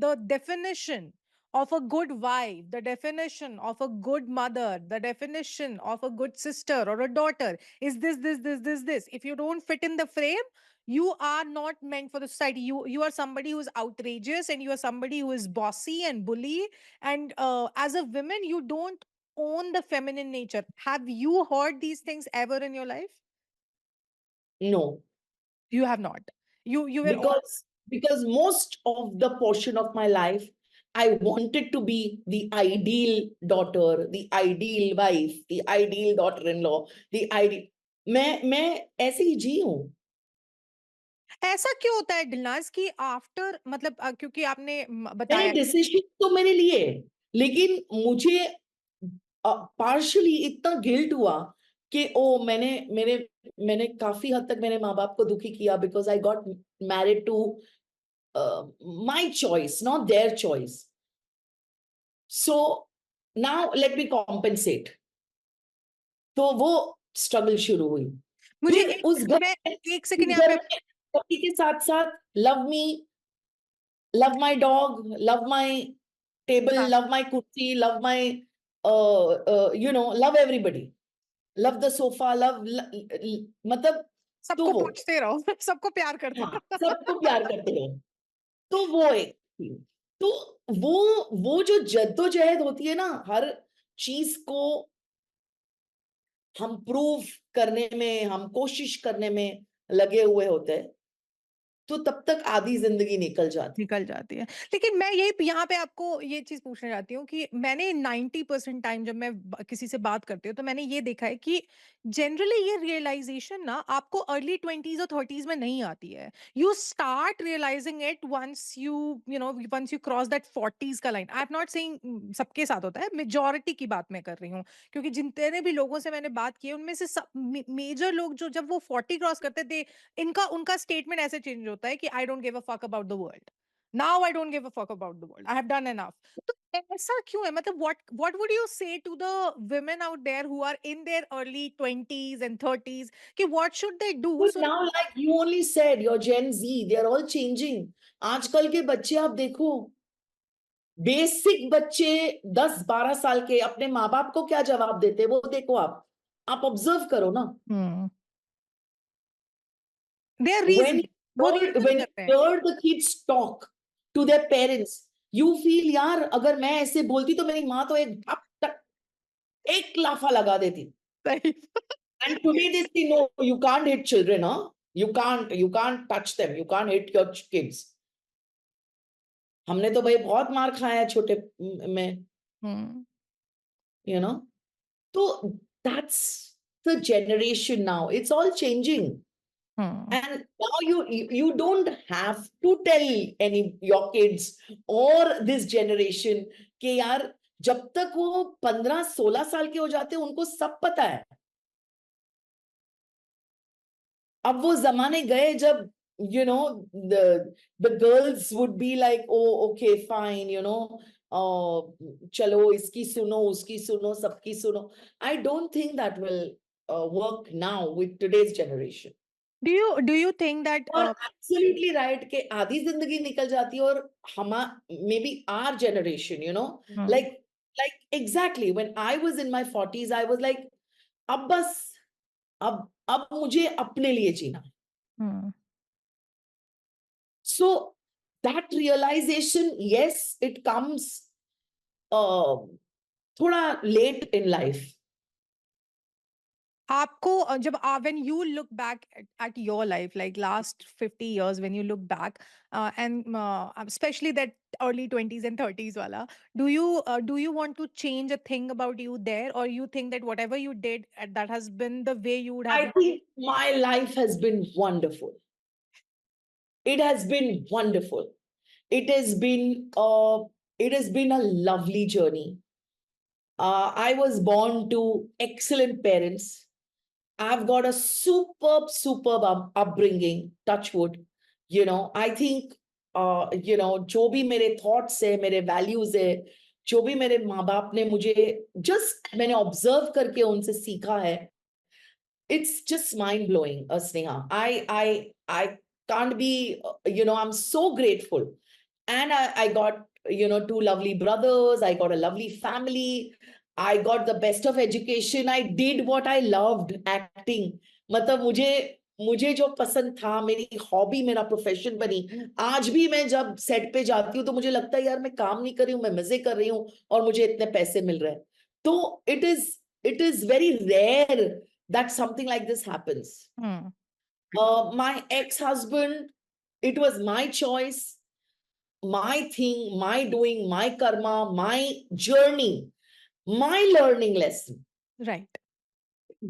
the definition of a good wife, the definition of a good mother, the definition of a good sister or a daughter is this. If you don't fit in the frame, you are not meant for the society. You are somebody who is outrageous and you are somebody who is bossy and bully. And as a woman, you don't own the feminine nature. Have you heard these things ever in your life? No, You have not. You were all. because most of the portion of my life I wanted to be the ideal daughter, the ideal wife, the ideal daughter-in-law, the ideal. मैं ऐसे ही जी हूँ. ऐसा क्यों होता है दिलनाज की after मतलब क्योंकि आपने मैंने बताया. डिसीजन तो मैंने लिए, लेकिन मुझे पार्शियली इतना गिल्ट हुआ कि मैंने काफी हद तक मेरे माँ बाप को दुखी किया because I got married to my choice, not their choice. So now let me compensate. तो वो स्ट्रगल शुरू हुई. मुझे फिर उस घर मैं में एक सेकंड यहाँ पे पति के साथ साथ love me love my dog, love my table, हाँ, love my kursi, love my, love everybody. Love the sofa, मतलब तो सबको वो, पूछते रहो, सबको प्यार करते हाँ, रहो। सबको प्यार करते रहो। तो वो एक थी। तो वो जो जद्दोजहद होती है ना, हर चीज को हम प्रूव करने में, हम कोशिश करने में लगे हुए होते हैं, तो तब तक आधी जिंदगी निकल जाती। निकल जाती है। लेकिन मैं यही यहाँ पे आपको ये चीज़ पूछना चाहती हूँ कि मैंने 90% टाइम जब मैं किसी से बात करती हूँ तो मैंने ये देखा है कि जनरली ये रियलाइजेशन ना आपको अर्ली 20s और 30s में नहीं आती है। You start realising it once once you cross that 40s का line. I am not saying सबके साथ होता है, मेजोरिटी की बात मैं कर रही हूँ, क्योंकि जितने भी लोगों से मैंने बात की है उनमें से मेजर लोग जो जब वो 40 क्रॉस करते थे, इनका उनका स्टेटमेंट ऐसे चेंज होता है कि I don't give a fuck about the world. Now I don't give a fuck about the world, I have done enough. तो ऐसा क्यों है? मतलब what would you say to the women out there who are in their early 20s and 30s कि what should they do Well, सो now, like you only said, your Gen Z, they are all changing. आजकल के बच्चे आप देखो, basic बच्चे 10-12 साल के अपने माँ बाप को क्या जवाब देते हैं, वो देखो आप ऑब्जर्व करो ना। दे आर when रीजन, वो you रीजन when you करते हैं। hear the kids talk to their parents, you feel यार अगर मैं ऐसे बोलती तो मेरी माँ तो एक लाफा लगा देती। सही। And today they say no, you can't hit children, huh? You can't touch them, you can't hit your kids. हमने तो भाई बहुत मार खाया है छोटे में, हम्म। you know. So that's the generation now. It's all changing. Hmm. And now you don't have to tell any your kids or this generation कि यार जब तक वो 15-16 साल के हो जाते हैं उनको सब पता है। अब वो जमाने गए जब you know the girls would be like, oh okay fine, चलो इसकी सुनो उसकी सुनो सबकी सुनो। I don't think that will work now with today's generation. Do you think that और एब्सोल्युटली राइट कि आधी जिंदगी निकल जाती है, और हम maybe our generation, like exactly when I was in my 40s I was like अब बस, अब मुझे अपने लिए जीना है। So that realization, yes it comes थोड़ा लेट इन लाइफ। आपको जब when you look back at your life, like last 50 years, when you look back and especially that early 20s and 30s wala, do you want to change a thing about you there, or you think that whatever you did that has been the way you would have? I think my life has been wonderful. It has been wonderful. It has been a lovely journey. I was born to excellent parents. I've got a superb upbringing, touch wood. I think, जो भी मेरे thoughts है, मेरे values है, जो भी मेरे माँ बाप ने मुझे just मैंने observe करके उनसे सीखा है, it's just mind blowing, Sneha. I can't be, I'm so grateful. And I got, two lovely brothers. I got a lovely family. I got the best of education. I did what I loved, acting. मतलब मुझे जो पसंद था, मेरी hobby मेरा profession बनी। आज भी मैं जब सेट पे जाती हूँ तो मुझे लगता है यार मैं काम नहीं कर रही हूँ, मैं मजे कर रही हूँ और मुझे इतने पैसे मिल रहे हैं। तो it is very rare that something like this happens. Hmm. My ex-husband, it was my choice, my thing, my doing, my karma, my journey, my learning lesson. Right.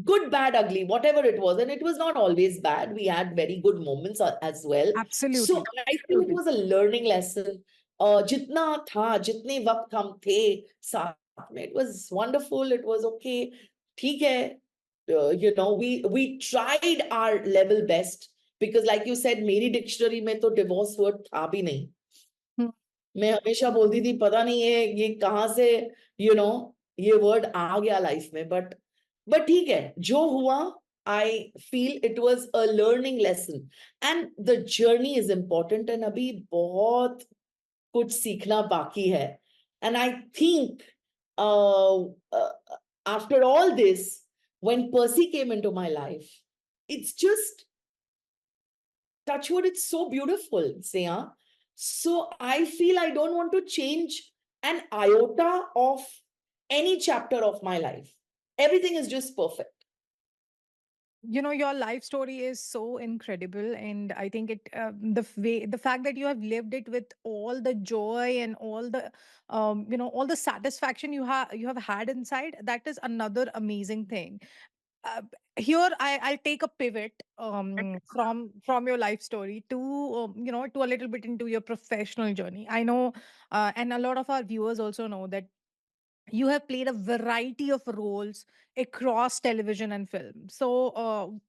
Good, bad, ugly, whatever it was. And it was not always bad. We had very good moments as well. Absolutely. So I think it was a learning lesson. जितना था, जितने वक्त हम थे साथ में, it was wonderful. It was okay. ठीक है. We tried our level best, because like you said, मेरी डिक्शनरी में तो डिवोर्स वर्ड था भी नहीं। Hmm. मैं हमेशा बोलती थी पता नहीं है ये कहाँ से ये वर्ड आ गया लाइफ में, बट ठीक है जो हुआ। I feel it was a learning lesson, and the journey is important. And अभी बहुत कुछ सीखना बाकी है. And I think after all this, when Percy came into my life, it's just touch wood, it's so beautiful, Sneha. So I feel I don't want to change an iota of any chapter of my life. Everything is just perfect. You know, your life story is so incredible, and I think the fact that you have lived it with all the joy and all the all the satisfaction you have had inside, that is another amazing thing. uh, Here I'll take a pivot from your life story to to a little bit into your professional journey. I know, and a lot of our viewers also know that you have played a variety of roles across television and film. So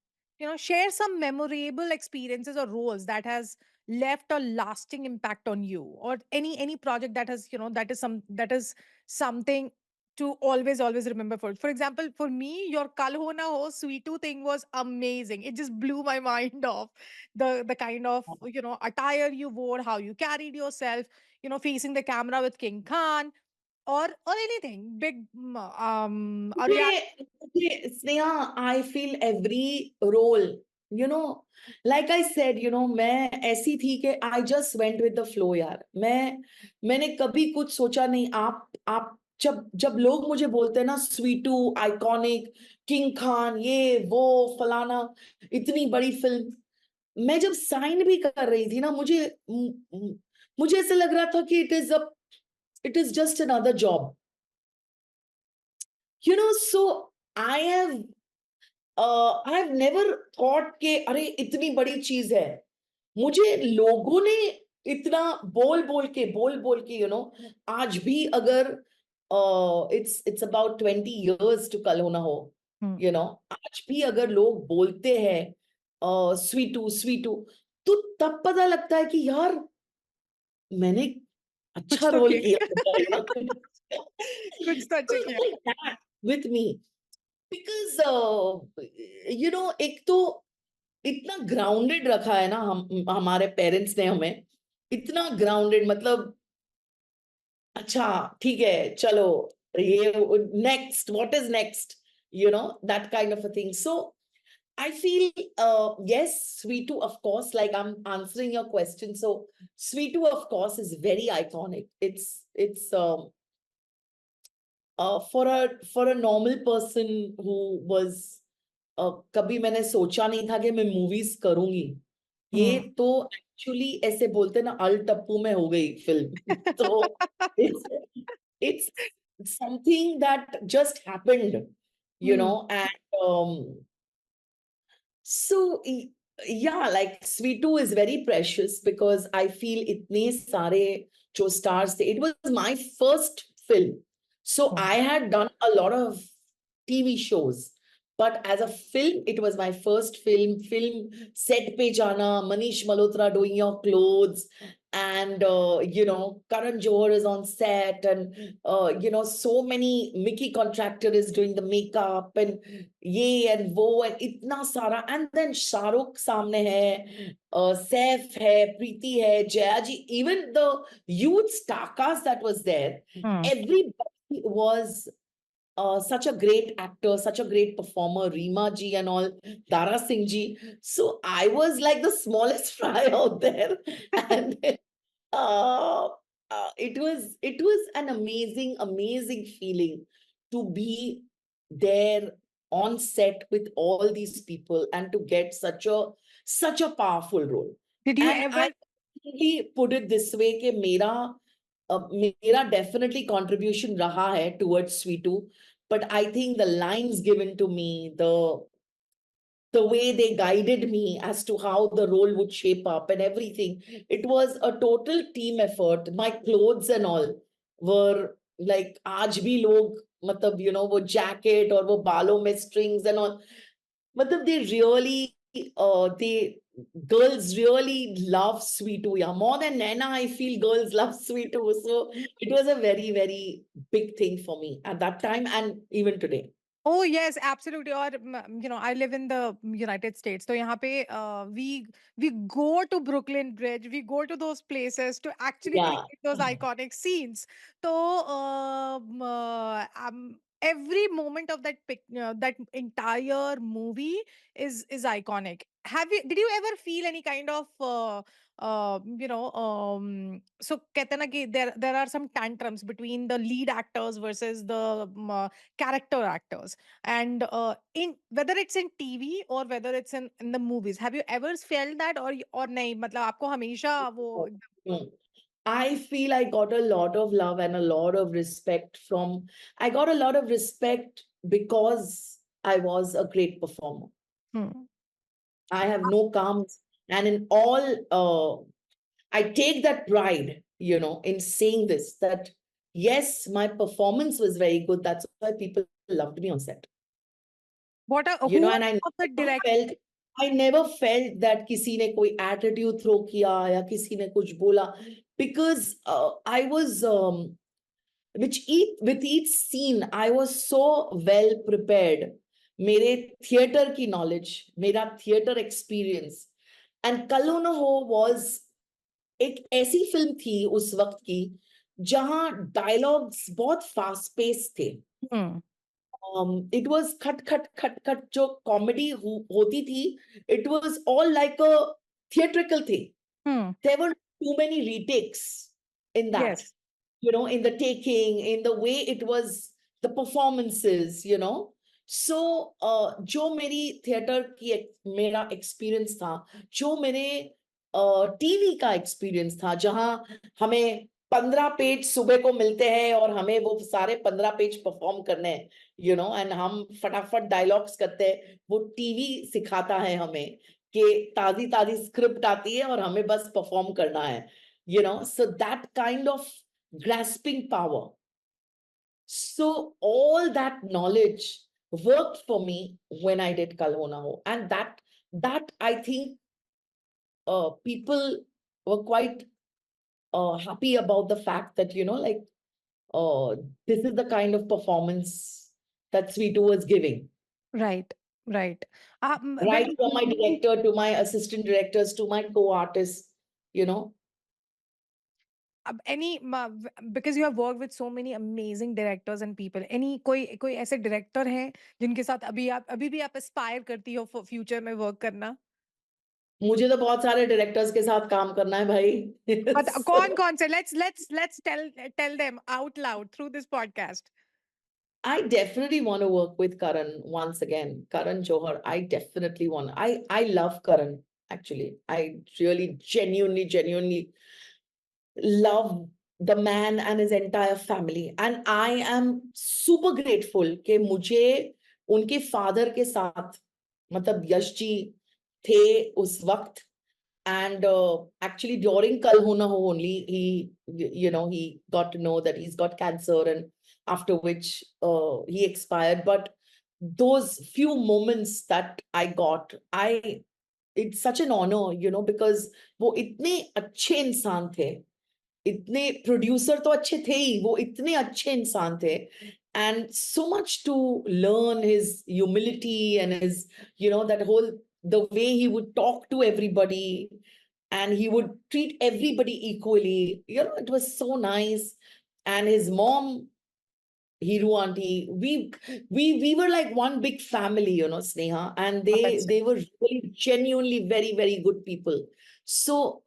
share some memorable experiences or roles that has left a lasting impact on you, or any project that has that is something to always remember. For example, for me, your Kal Ho Na Ho Sweetu thing was amazing. It just blew my mind off. The kind of attire you wore, how you carried yourself, facing the camera with King Khan, or anything big, a reality. Sneha, I feel every role, like I said, मैं ऐसी थी कि I just went with the flow यार. मैंने कभी कुछ सोचा नहीं. आप जब जब लोग मुझे बोलते हैं ना, स्वीटू, आइकॉनिक, किंग खान, ये वो फलाना, इतनी बड़ी फिल्म, मैं जब साइन भी कर रही थी ना, मुझे ऐसे लग रहा था कि it is just another job. So I have I've never thought के अरे इतनी बड़ी चीज है. मुझे लोगों ने इतना बोल बोल के आज भी अगर it's about 20 years to कल होना हो, Hmm. आज भी अगर लोग बोलते हैं स्वीटू स्वीटू, तो तब पता लगता है कि यार मैंने कुछ अच्छा तो रोल किया किया। होगा, कुछ तो अच्छा किया। like that with me. Because एक तो इतना ग्राउंडेड रखा है ना, हम हमारे पेरेंट्स ने हमें इतना ग्राउंडेड, मतलब अच्छा ठीक है चलो, ये next, what is next, that kind of a thing. So I feel, yes, Sweetu, of course, like I'm answering your question. So Sweetu, of course, is very iconic. It's for a normal person who was कभी मैंने सोचा नहीं था कि मैं movies करूंगी. ये Hmm. तो एक्चुअली ऐसे बोलते ना, अल टप्पू में हो गई फिल्म. तो it's it's something that just happened, Hmm. and so yeah, like Sweetu is very precious because I feel itne sare jo stars the, it was my first film. So Hmm. I had done a lot of TV shows, but as a film, it was my first film. Film set pe jana, Manish Malhotra doing your clothes, and Karan Johar is on set, and so many, Mickey Contractor is doing the makeup, and ये and वो and इतना सारा, and then Shahrukh सामने है, सैफ है, प्रीति है, जया जी, even the youth star cast that was there, Hmm. everybody was such a great actor, such a great performer, Reema ji and all, Dara Singh ji. So I was like the smallest fry out there, and uh, it was an amazing feeling to be there on set with all these people and to get such a powerful role. Did you And ever? I really put it this way कि मेरा definitely contribution रहा है towards Sweetu, but I think the lines given to me, the way they guided me as to how the role would shape up and everything. It was a total team effort. My clothes and all were like, आज भी लोग मतलब वो jacket और वो बालों में strings and all, मतलब they really they girls really love Sweetu. Yeah, more than Naina, I feel girls love Sweetu. So it was a very big thing for me at that time and even today. Oh yes, absolutely. Or I live in the United States. So यहाँ पे we go to Brooklyn Bridge, we go to those places to actually Yeah. create those iconic scenes. So every moment of that entire movie is iconic. Did you ever feel any kind of so कहते हैं ना कि there are some tantrums between the lead actors versus the character actors, and in whether it's in TV or whether it's in the movies, have you ever felt that, or नहीं, मतलब आपको हमेशा वो No, no. I feel I got a lot of love and a lot of respect from, I got a lot of respect because I was a great performer. Hmm, I have no qualms. And in all, I take that pride, in saying this, that yes, my performance was very good. That's why people loved me on set. who are And some of the never direct felt, I never felt that किसी ने कोई attitude throw किया या किसी ने कुछ बोला, because I was, with each scene, I was so well prepared. मेरे theater की knowledge, मेरा theater experience, and कल हो न हो was एक ऐसी फिल्म थी उस वक्त की जहां डायलॉग्स बहुत फास्ट पेस थे. हम्म, It was खट खट खट खट जो कॉमेडी होती थी, it was all like a theatrical thing. Hmm, There were too many retakes in that, yes, in the taking, in the way it was, the performances. So जो मेरी थिएटर की मेरा एक्सपीरियंस था, जो मेरे टीवी का एक्सपीरियंस था, जहां हमें 15 पेज सुबह को मिलते हैं और हमें वो सारे 15 पेज परफॉर्म करने हैं, एंड हम फटाफट डायलॉग्स करते हैं, वो टीवी सिखाता है हमें कि ताजी ताजी स्क्रिप्ट आती है और हमें बस परफॉर्म करना है, so that kind of grasping power. So all that knowledge worked for me when I did Kal Ho Na Ho, and that I think people were quite happy about the fact that like uh, this is the kind of performance that Sweetu was giving. right, right. Right When from my director to my assistant directors to my co-artists, you know. because you have worked with so many amazing directors and people, any कोई ऐसे director हैं जिनके साथ अभी भी आप aspire करती हो फ्यूचर में वर्क करना? मुझे तो बहुत सारे डायरेक्टर्स के साथ काम करना है भाई. But So कौन से, let's tell them out loud through this podcast. I definitely want to work with Karan once again. Karan Johar. I definitely want. I love Karan, actually. I really genuinely love the man and his entire family. And I am super grateful कि मुझे उनके father के साथ, मतलब यश जी थे उस वक्त. And actually during Kal Ho Na Ho only, he got to know that he's got cancer, and after which he expired. But those few moments that I got, it's such an honor, because वो इतने अच्छे इंसान थे, इतने producer तो अच्छे थे ही, वो इतने अच्छे इंसान थे. And so much to learn, his humility and his, that whole, the way he would talk to everybody, and he would treat everybody equally, it was so nice. And his mom, Hiru auntie, we were like one big family, Sneha, and Oh, they were really genuinely very, very good people. So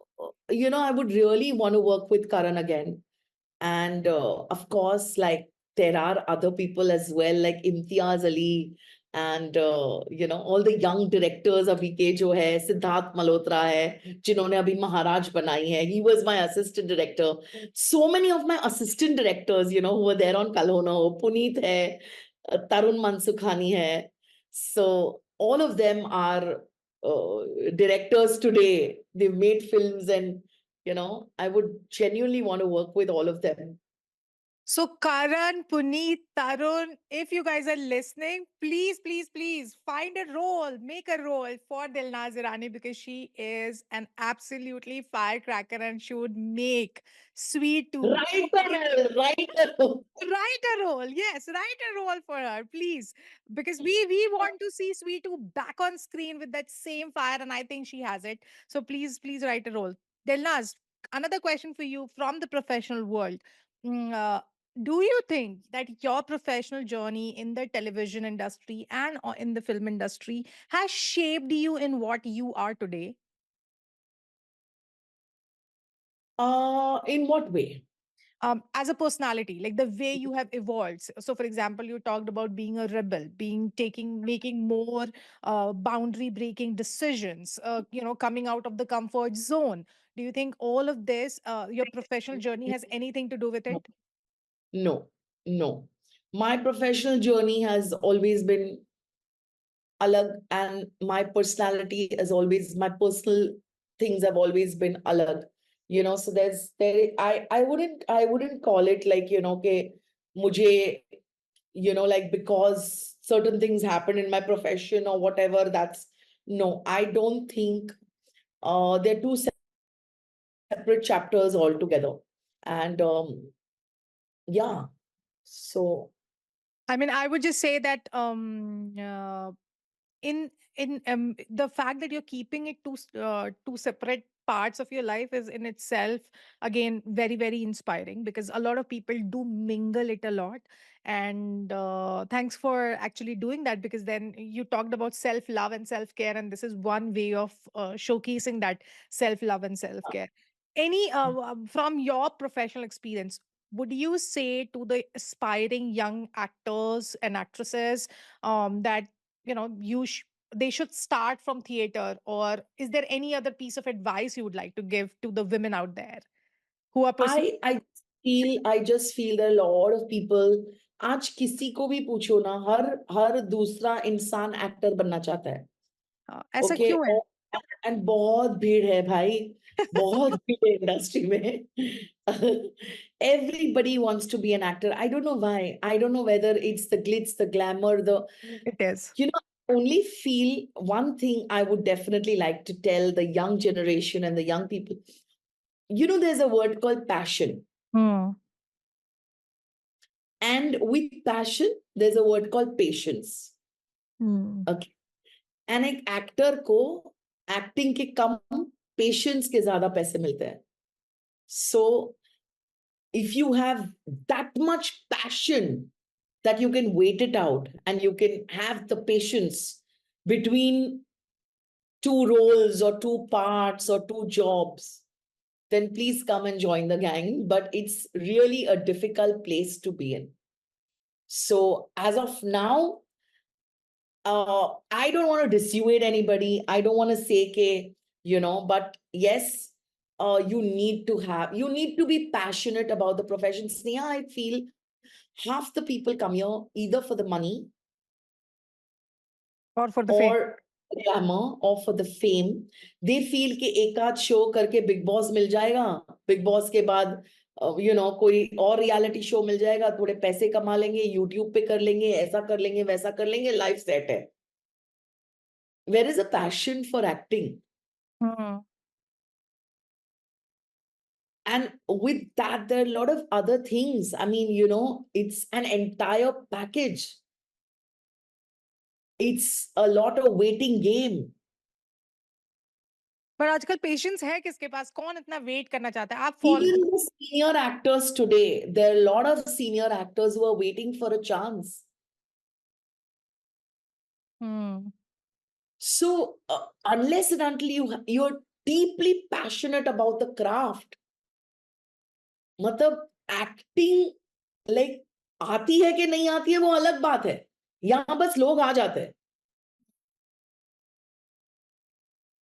I would really want to work with Karan again. And of course, like, there are other people as well, like Imtiaz Ali, and all the young directors अभी के जो है, सिद्धार्थ मल्होत्रा है जिन्होंने अभी महाराज बनाई है. He was my assistant director. So many of my assistant directors, who were there on Kal Ho Na Ho. Puneet hai, Tarun Mansukhani hai. So all of them are directors today. They've made films, and I would genuinely want to work with all of them. So, Karan, Puneet, Tarun, if you guys are listening, please, please, please find a role, make a role for Dilnaz Irani because she is an absolutely firecracker and she would make Sweet Tooth. Write the role, write the role. Write a role, yes, write a role for her, please, because we want to see Sweet Tooth back on screen with that same fire, and I think she has it. So please, please write a role. Delnaz, another question for you from the professional world. Mm, uh, do you think that your professional journey in the television industry and in the film industry has shaped you in what you are today? In what way? As a personality, like the way you have evolved. So for example, you talked about being a rebel, being taking making more boundary breaking decisions, coming out of the comfort zone. Do you think all of this, your professional journey, has anything to do with No, it? no, no. My professional journey has always been alag, and my personality has always, my personal things have always been alag. So I wouldn't call it like, ke mujhe, like because certain things happen in my profession or whatever, that's no, I don't think they're two separate chapters altogether. And yeah, so I mean, I would just say that in the fact that you're keeping it two separate parts of your life is in itself again very very inspiring, because a lot of people do mingle it a lot. And thanks for actually doing that, because then you talked about self love and self care, and this is one way of showcasing that self love and self care. Any from your professional experience, would you say to the aspiring young actors and actresses that they should start from theater, or is there any other piece of advice you would like to give to the women out there who are pursuing? I just feel there are a lot of people. आज किसी को भी पूछो ना, हर हर दूसरा इंसान actor बनना चाहता है. ऐसा ओके. क्यों है? एंड बहुत भीड़ है भाई, बहुत भीड़ है इंडस्ट्री में. Everybody wants to be an actor. I don't know why. I don't know whether it's the glitz, the glamour, the It is. only feel one thing I would definitely like to tell the young generation and the young people. There's a word called passion. Hmm. And with passion, there's a word called patience. Hmm. Okay. And एक actor को acting के कम patience के ज्यादा पैसे मिलते हैं. So if you have that much passion that you can wait it out and you can have the patience between two roles or two parts or two jobs, then please come and join the gang. But it's really a difficult place to be in. So as of now, I don't want to dissuade anybody. I don't want to say, but yes, you need to be passionate about the profession. Sneha, I feel half the people come here either for the money Or for the fame. or glamour or for the fame. They feel कि एक आध show करके big boss मिल जाएगा, big boss के बाद कोई और reality show मिल जाएगा, थोड़े पैसे कमा लेंगे, यूट्यूब पे कर लेंगे, ऐसा कर लेंगे, वैसा कर लेंगे, लाइफ सेट है. Where is a passion for acting? Hmm. And with that, there are a lot of other things. I mean, it's an entire package. It's a lot of waiting game. पर आजकल patience है किसके पास? कौन इतना wait करना चाहता है? आप follow. Even the senior actors today, there are a lot of senior actors who are waiting for a chance. Hmm. So unless and until you're deeply passionate about the craft, मतलब acting, like आती है कि नहीं आती है वो अलग बात है. यहाँ बस लोग आ जाते हैं.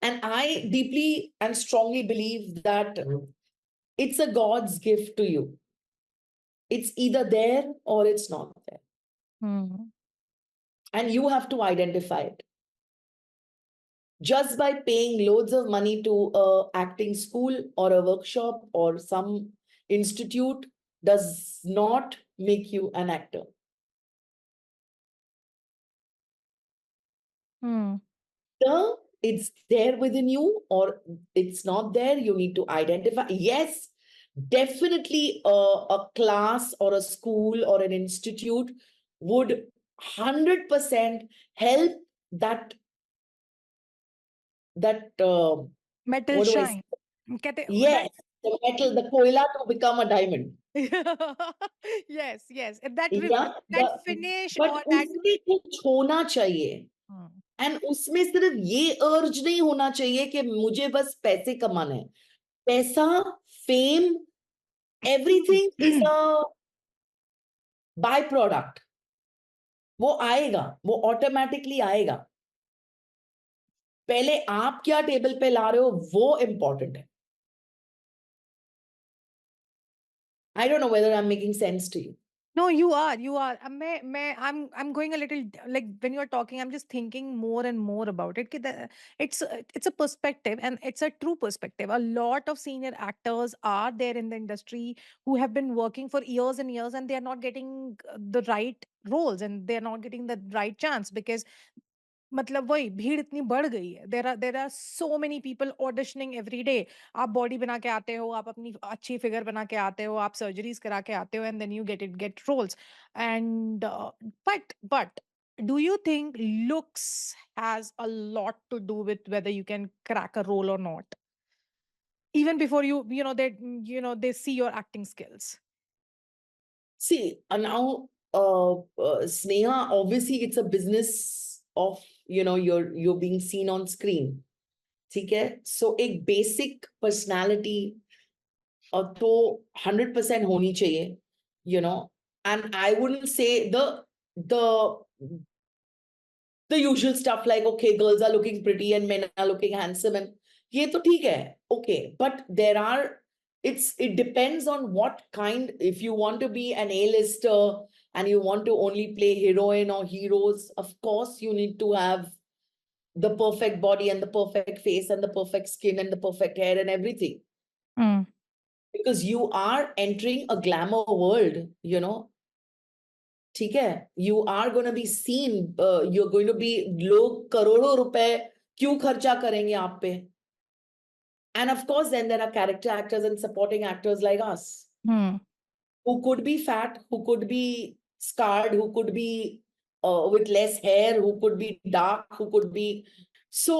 And I deeply and strongly believe that it's a God's gift to you. It's either there or it's not there. Hmm. And you have to identify it. Just by paying loads of money to a acting school or a workshop or some institute does not make you an actor. Hmm. It's there within you or it's not there. You need to identify. Yes, definitely a class or a school or an institute would 100% help that that Metal what do I say? shine. कहते that Yes, the metal, the koila to become a diamond. yes, yes. That Yeah, that finish but or that उसमें कुछ होना चाहिए. Hmm. And उसमें सिर्फ ये अर्ज नहीं होना चाहिए कि मुझे बस पैसे कमाने हैं. पैसा, fame, everything is a by product. वो आएगा, वो ऑटोमेटिकली आएगा. पहले आप क्या टेबल पे ला रहे हो वो इंपॉर्टेंट है. I don't know whether I am making sense to you. No, you are. You are. I'm going a little like when you are talking, I'm just thinking more and more about it. It's a perspective, and it's a true perspective. A lot of senior actors are there in the industry who have been working for years and years, and they are not getting the right roles, and they are not getting the right chance because मतलब वही भीड़ इतनी बढ़ गई है। There are so many people auditioning every day. आप body बना के आते हो, आप अपनी अच्छी फिगर बना के आते हो, आप सर्जरीज करा के आते हो, and then you get roles. And but do you think looks has a lot to do with whether you can crack a role or not, even before they see your acting skills? See, now, Sneha, obviously it's a business of, you're being seen on screen. ठीक है. So एक basic personality तो 100% होनी चाहिए, you know. And I wouldn't say the the usual stuff like, okay, girls are looking pretty and men are looking handsome, and ये तो ठीक है, okay, but it depends on what kind. If you want to be an A-lister and you want to only play heroine or heroes, of course you need to have the perfect body and the perfect face and the perfect skin and the perfect hair and everything, Hmm. because you are entering a glamour world, ठीक है. You are gonna be seen, you are going to be, लोग करोड़ों रुपए क्यों खर्चा करेंगे आप पे. And of course then there are character actors and supporting actors like us Hmm. who could be fat, who could be scarred, who could be with less hair, who could be dark, who could be. So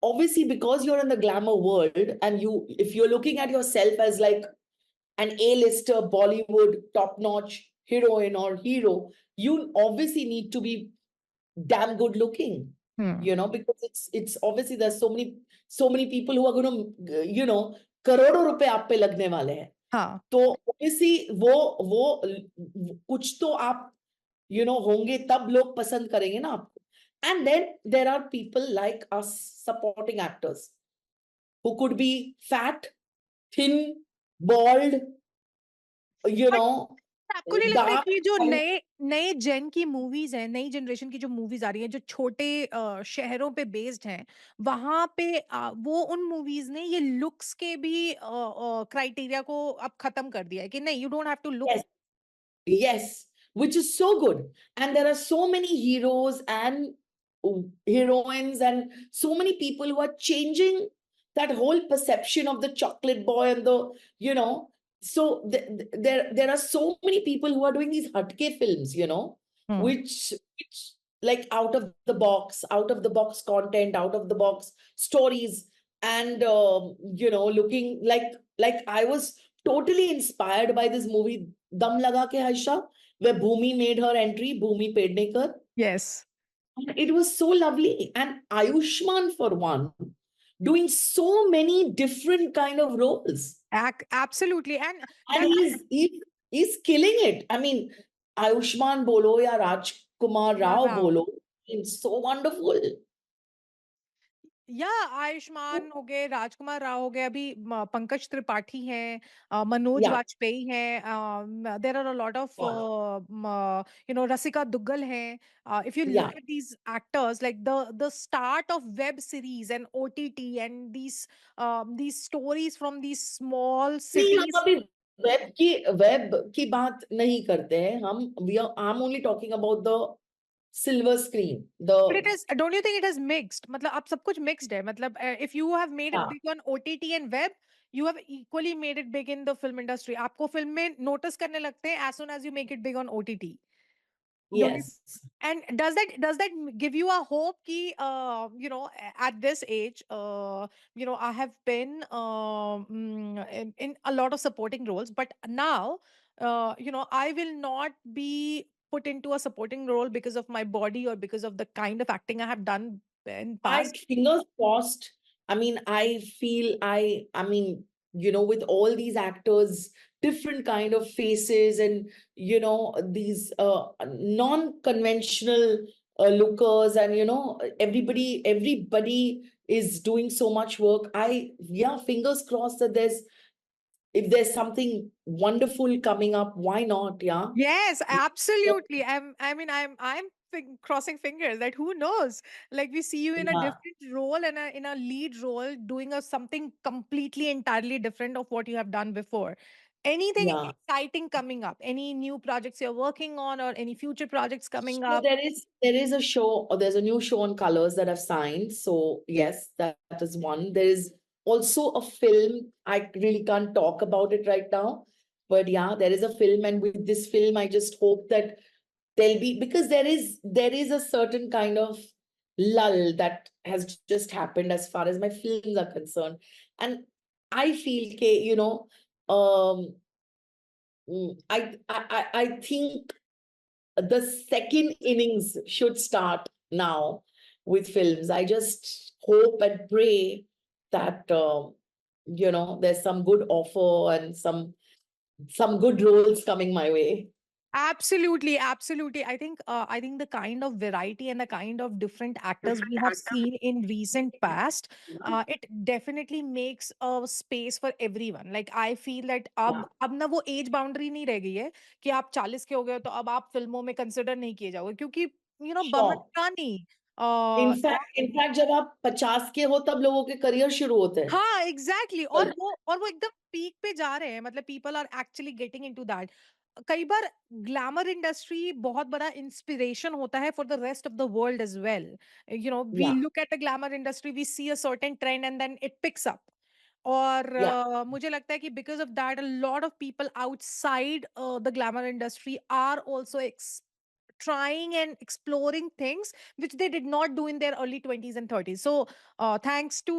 obviously, because you're in the glamour world, and if you're looking at yourself as like an A-lister Bollywood top-notch heroine or hero, you obviously need to be damn good looking, Hmm. because it's obviously there's so many people who are going to, करोड़ों रुपए आप पे लगने वाले हैं. हाँ. तो obviously वो कुछ तो आप होंगे, तब लोग पसंद करेंगे ना आपको. And then there are people like us, supporting actors, who could be fat, thin, bald, you know, आपको नहीं लगता है dark, कि ये जो and नए नए जेन की मूवीज हैं, नई जनरेशन की जो मूवीज आ रही हैं, जो छोटे शहरों पे बेस्ड हैं, वहां पे वो उन मूवीज ने ये लुक्स के भी क्राइटेरिया को अब खत्म कर दिया है कि नहीं, you don't have to look. yes, yes, which is so good. And there are so many heroes and heroines and so many people who are changing that whole perception of the chocolate boy and the, so there are so many people who are doing these hatke films, hmm. which like out of the box content, out of the box stories, and looking like I was totally inspired by this movie Dum Laga Ke Haisha, where Bhumi made her entry, Bhumi Pednekar. Yes. And it was so lovely. And Ayushman, for one, doing so many different kind of roles. Absolutely and And that he's killing it. I mean, Ayushman bolo ya Rajkumar Rao Rao. bolo, it's so wonderful. या आयुष्मान हो गए, राजकुमार राव हो गए, अभी पंकज त्रिपाठी हैं, Manoj Yeah, Vajpayee हैं, there are a lot of wow. Rasika Duggal हैं. If you Yeah. Look at these actors, like the start of web series and OTT एंड these stories from these small नहीं, यहाँ cities. अभी वेब की बात नहीं करते हैं हम, we are I am only talking about the silver screen, the But it is, don't you think it is mixed? मतलब अब सब कुछ mixed है, मतलब if you have made it हाँ, big on OTT and web, you have equally made it big in the film industry. आपको film में notice करने लगते हैं as soon as you make it big on OTT. Don't you? Yes, And does that give you a hope ki at this age, I have been in a lot of supporting roles, but now I will not be put into a supporting role because of my body or because of the kind of acting I have done in I past. fingers crossed. I mean, I feel I mean, with all these actors, different kind of faces, and these non-conventional lookers, and everybody is doing so much work. Yeah, fingers crossed that if there's something wonderful coming up, why not? Yeah. Yes, absolutely. I'm crossing fingers that who knows? Like we see you in a Yeah, different role and in a lead role doing a something completely entirely different of what you have done before. Anything yeah. exciting coming up? Any new projects you're working on or any future projects coming So up? there is a show, or there's a new show on Colors that I've signed. So yes, that is one. There is also a film. I really can't talk about it right now, but yeah, there is a film, and with this film, I just hope that there'll be, because there is a certain kind of lull that has just happened as far as my films are concerned, and I feel, um, I think the second innings should start now with films. I just hope and pray that there's some good offer and some good roles coming my way. Absolutely, absolutely. I think the kind of variety and the kind of different actors we have seen in recent past, it definitely makes a space for everyone. Like I feel that Yeah, अब ना वो as boundary नहीं रह गई है कि आप 40 के हो गए हो तो अब आप फिल्मों में कंसिडर नहीं किए जाओगे क्योंकि बमन sure. रानी इनफैक्ट जब आप 50 के हो तब लोगों के करियर शुरू होते हैं। हाँ, एग्ज़ैक्टली और वो एकदम पीक पे जा रहे हैं मतलब people are actually getting into that. कई बार ग्लैमर इंडस्ट्री बहुत बड़ा इंस्पिरेशन होता है for the rest of the world as well. We yeah, look at the glamour industry, we see a certain trend and then it picks up. और yeah, मुझे लगता है कि because of that a lot of people outside the glamour industry are also trying and exploring things which they did not do in their early 20s and 30s. So thanks to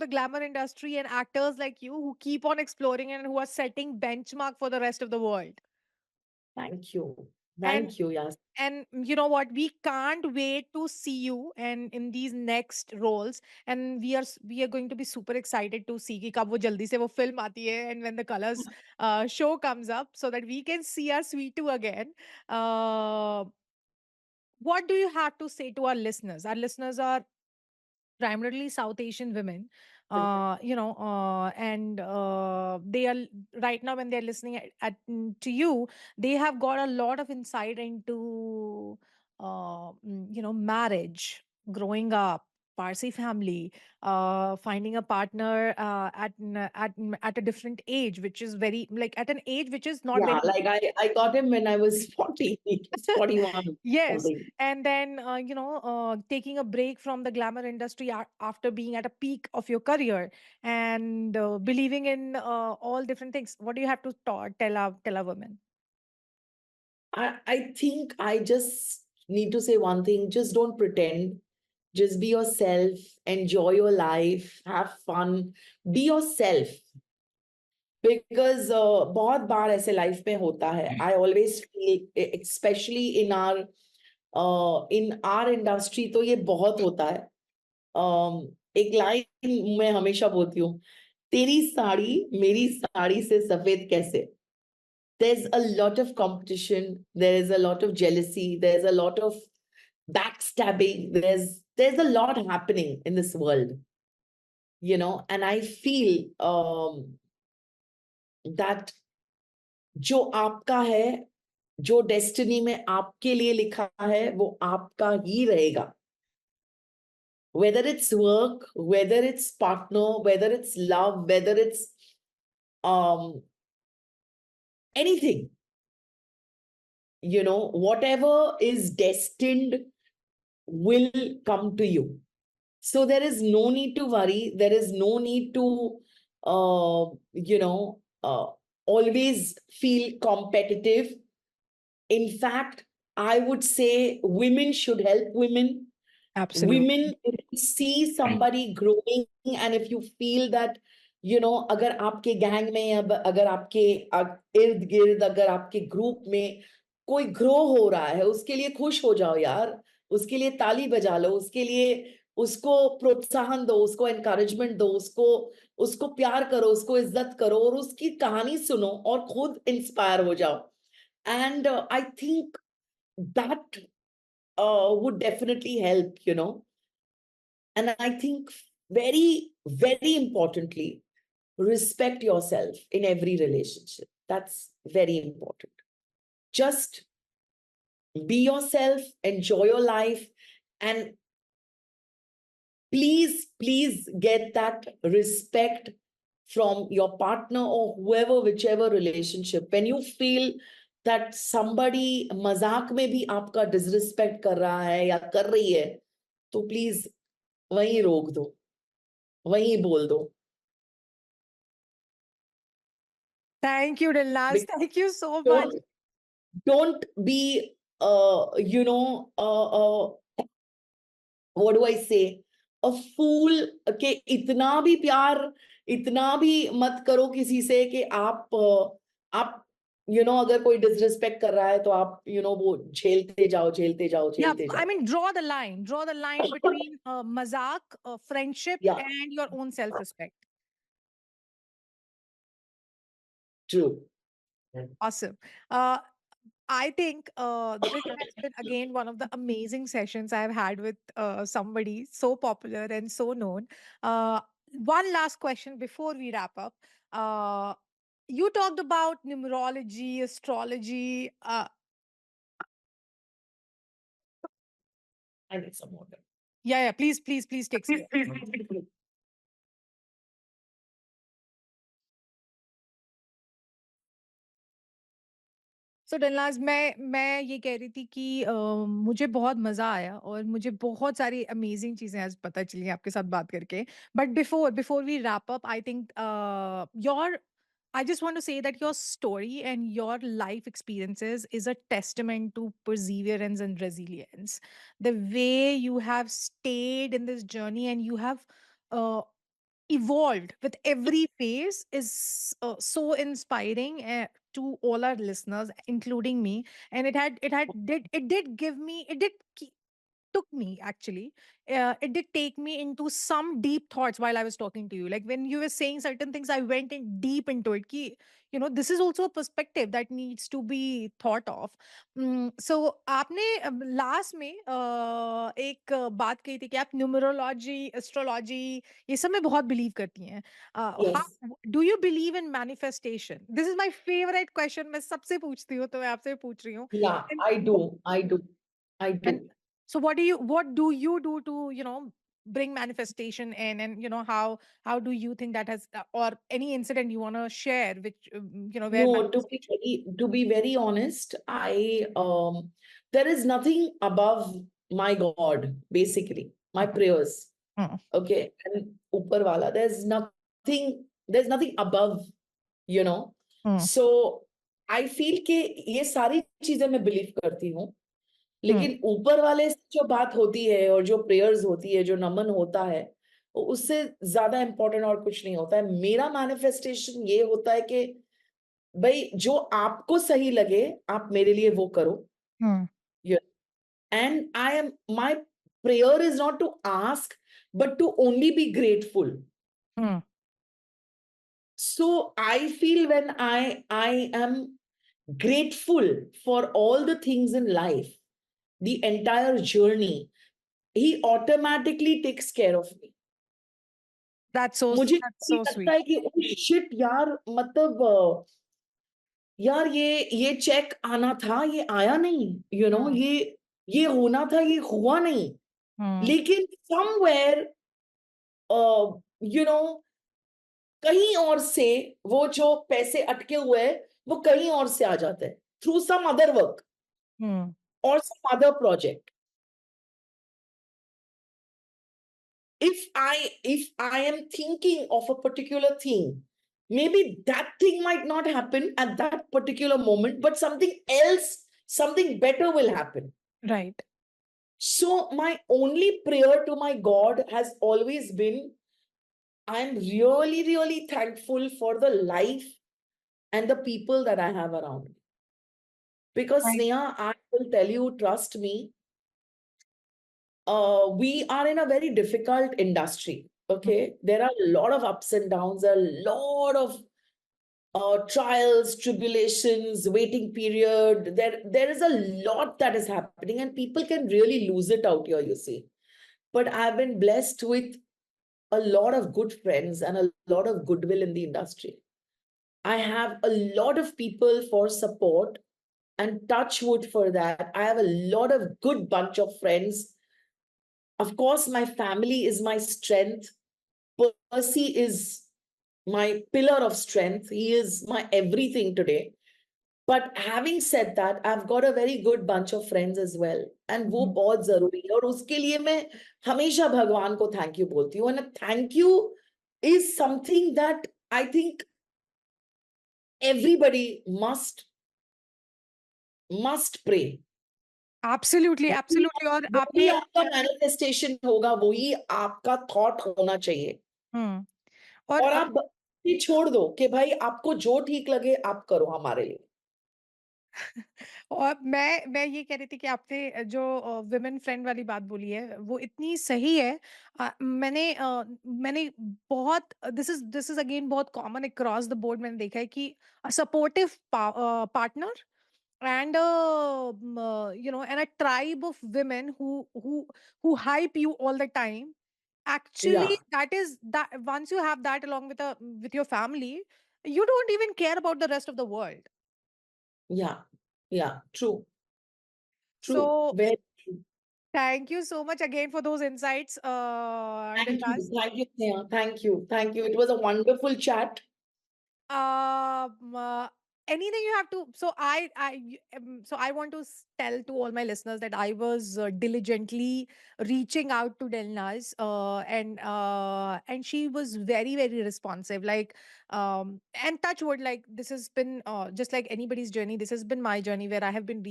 the glamour industry and actors like you who keep on exploring and who are setting benchmark for the rest of the world. Thank you, and thank you, yes. and you know what, we can't wait to see you and in these next roles, and we are going to be super excited to see कि कब वो जल्दी से वो film आती है and when the colors show comes up so that we can see our sweet two again. uh, what do you have to say to our listeners? Our listeners are primarily South Asian women, and they are right now when they're listening to you, they have got a lot of insight into, marriage, growing up, Parsi family, finding a partner at a different age, which is very like at an age which is not Yeah, very. like I got him when I was 40, he was 41 Yes, something. and then taking a break from the glamour industry after being at a peak of your career and believing in all different things. What do you have to tell a woman? I think I just need to say one thing: just don't pretend. Just be yourself, enjoy your life, have fun, be yourself. Because बहुत बार ऐसे life में होता है, I always feel, especially in our industry, तो ये बहुत होता है। एक लाइन मैं हमेशा बोलती हूँ, तेरी साड़ी मेरी साड़ी से सफेद कैसे? There's a lot of competition, there is a lot of jealousy, there's a lot of backstabbing, there's a lot happening in this world, and I feel that जो आपका है, जो डेस्टिनी में आपके लिए लिखा है, वो आपका ही रहेगा। Whether it's work, whether it's partner, whether it's love, whether it's um anything, whatever is destined will come to you. So there is no need to worry. There is no need to, always feel competitive. In fact, I would say women should help women. Absolutely. Women, if you see somebody growing, and if you feel that, अगर आपके gang में, अब अगर आपके इर्द गिर्द, अगर आपके ग्रुप में कोई ग्रो हो रहा है, उसके लिए खुश हो जाओ यार, उसके लिए ताली बजा लो, उसके लिए उसको प्रोत्साहन दो, उसको एनकरेजमेंट दो, उसको प्यार करो, उसको इज्जत करो, और उसकी कहानी सुनो और खुद इंस्पायर हो जाओ. And I think that would definitely help, And I think very, very importantly, respect yourself in every relationship. That's very important. Just be yourself, enjoy your life, and please get that respect from your partner or whoever, whichever relationship. When you feel that somebody मजाक में भी आपका disrespect कर रहा है या कर रही है, तो please वहीं रोक दो, वहीं बोल दो. Thank you, Dilnaz. Thank you so much. Don't be, what do I say, a fool. के इतना भी प्यार, इतना भी मत करो किसी से कि आप अगर कोई डिसरिस्पेक्ट कर रहा है तो आप वो झेलते जाओ, झेलते जाओ, Yeah, झेलते I जाओ. mean, draw the line between mazak, friendship, Yeah, and your own self-respect. true. Awesome. I think this has been again one of the amazing sessions I've had with somebody so popular and so known. One last question before we wrap up. You talked about numerology, astrology. I need some water. Yeah, please take some. सो डलनाज मैं ये कह रही थी कि मुझे बहुत मज़ा आया और मुझे बहुत सारी अमेजिंग चीज़ें आज पता चली आपके साथ बात करके but before before we wrap up I think your I just want to say that your story and your life experiences is a testament to perseverance and resilience. The way you have stayed in this journey and you have uh, evolved with every phase is so inspiring to all our listeners including me, and it did give me it did took me actually it did take me into some deep thoughts while I was talking to you, like when you were saying certain things I went in deep into it ki, this is also a perspective that needs to be thought of. So आपने last में एक बात कही थी कि आप numerology astrology ये सब में बहुत बिलीव करती हैं. Yes. Do you believe in manifestation? This is my favourite question. मैं सबसे पूछती हूँ तो मैं आपसे पूछ रही हूँ. Yeah, And I do. I do. I and do. so what do you do to bring manifestation in, and how do you think that has or any incident you want to share which where No, manifestation. to be very honest, there is nothing above my God, basically, my prayers. Hmm, Okay. And Upar wala, there's nothing above, you know. hmm, So I feel कि ये सारी चीजें मैं believe करती हूँ, hmm, लेकिन ऊपर वाले से जो बात होती है और जो प्रेयर्स होती है, जो नमन होता है, उससे ज्यादा इंपॉर्टेंट और कुछ नहीं होता है. मेरा मैनिफेस्टेशन ये होता है कि भाई जो आपको सही लगे आप मेरे लिए वो करो. hmm, and I am my prayer is not to ask but to only be grateful. hmm, So I feel when I am grateful for all the things in life, the entire journey, he automatically takes care of me. मुझे that's कभी so लगता sweet. है कि oh shit यार, मतलब यार ये check आना था, ये आया नहीं, Hmm, ये होना था, ये हुआ नहीं. hmm, लेकिन समवेयर यू नो कहीं और से वो जो पैसे अटके हुए हैं वो कहीं और से आ जाता है, through some other work or some other project. If I am thinking of a particular thing, maybe that thing might not happen at that particular moment, but something else, something better will happen. Right. So my only prayer to my God has always been, I'm really, really thankful for the life and the people that I have around me. Because Right. Sneha, I will tell you, trust me, we are in a very difficult industry. Okay, there are a lot of ups and downs, a lot of trials, tribulations, waiting period. There is a lot that is happening, and people can really lose it out here, you see. But I've been blessed with a lot of good friends and a lot of goodwill in the industry. I have a lot of people for support, and touch wood for that. I have a lot of good bunch of friends. Of course, my family is my strength. Percy is my pillar of strength. He is my everything today. But having said that, I've got a very good bunch of friends as well. And वो बहुत जरूरी है, और उसके लिए मैं हमेशा भगवान को thank you बोलती हूँ. And thank you is something that I think everybody must pray. Absolutely, absolutely. और वही आपने आपका मैनिफेस्टेशन होगा, वही आपका थॉट होना चाहिए. हम्म और और आप ये छोड़ दो कि भाई आपको जो ठीक लगे आप करो हमारे लिए. और मैं ये कह रही थी कि आपने जो वुमेन फ्रेंड वाली बात बोली है वो इतनी सही है। मैंने बहुत दिस इज अगेन बहुत कॉमन अक्रॉस द बोर्ड मैंने देखा है कि supportive partner and and a tribe of women who hype you all the time. या Actually, that is that once you have that along with your family, you don't even care about the rest of the world. या या true true So very. thank you so much again for those insights, Dilnaz. Thank you, Sneha. Thank you. It was a wonderful chat. Um, uh, Anything you have to. So I want to tell to all my listeners that I was diligently reaching out to Delnaz, and she was very very responsive. Like, and touch wood, like this has been just like anybody's journey. This has been my journey where I have been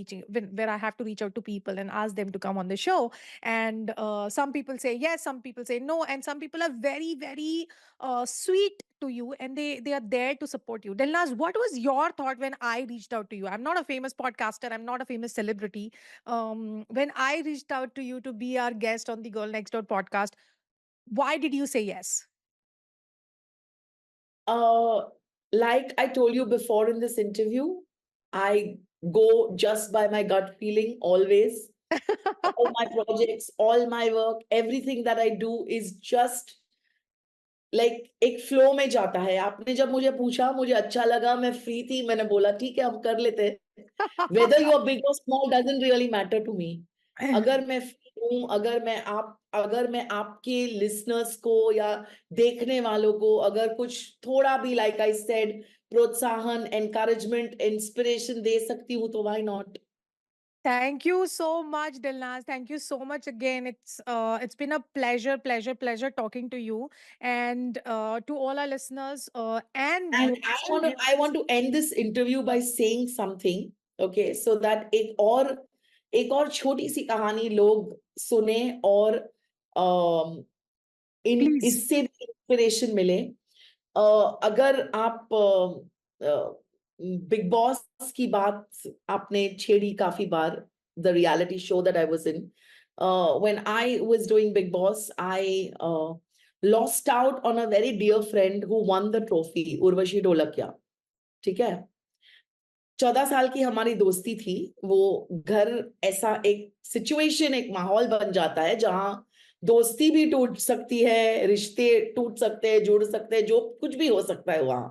where I have to reach out to people and ask them to come on the show. And some people say yes, some people say no, and some people are very very sweet to you, and they are there to support you. Delnaz, what was your thought when I reached out to you? I'm not a famous podcaster, I'm not a famous celebrity. When I reached out to you to be our guest on the Girl Next Door podcast, why did you say yes? Uh, like I told you before in this interview, I go just by my gut feeling always. All my projects, all my work, everything that I do is just like एक flow में जाता है. आपने जब मुझे पूछा, मुझे अच्छा लगा, मैं फ्री थी, मैंने बोला ठीक है हम कर लेते हैं. Whether you are big or small doesn't really matter to me. अगर मैं फ्री हूँ, अगर मैं आपके लिसनर्स को या देखने वालों को अगर कुछ थोड़ा भी लाइक आई सेड प्रोत्साहन, एनकरेजमेंट, इंस्पिरेशन दे सकती हूँ तो why not. Thank you so much, Dilnaz. Thank you so much again. It's been a pleasure talking to you, and to all our listeners and And viewers. I want to end this interview by saying something, okay, so that एक और छोटी सी कहानी लोग सुने और इन Please. इससे भी inspiration मिले. अगर आप बिग बॉस की बात आपने छेड़ी काफी बार, the reality show that I was in, when I was doing Bigg Boss, I lost out on a very dear friend who won the trophy, Urvashi Dholakia. ठीक है, 14 साल की हमारी दोस्ती थी. वो घर ऐसा एक सिचुएशन, एक माहौल बन जाता है जहां दोस्ती भी टूट सकती है, रिश्ते टूट सकते हैं, जुड़ सकते हैं, जो कुछ भी हो सकता है वहां.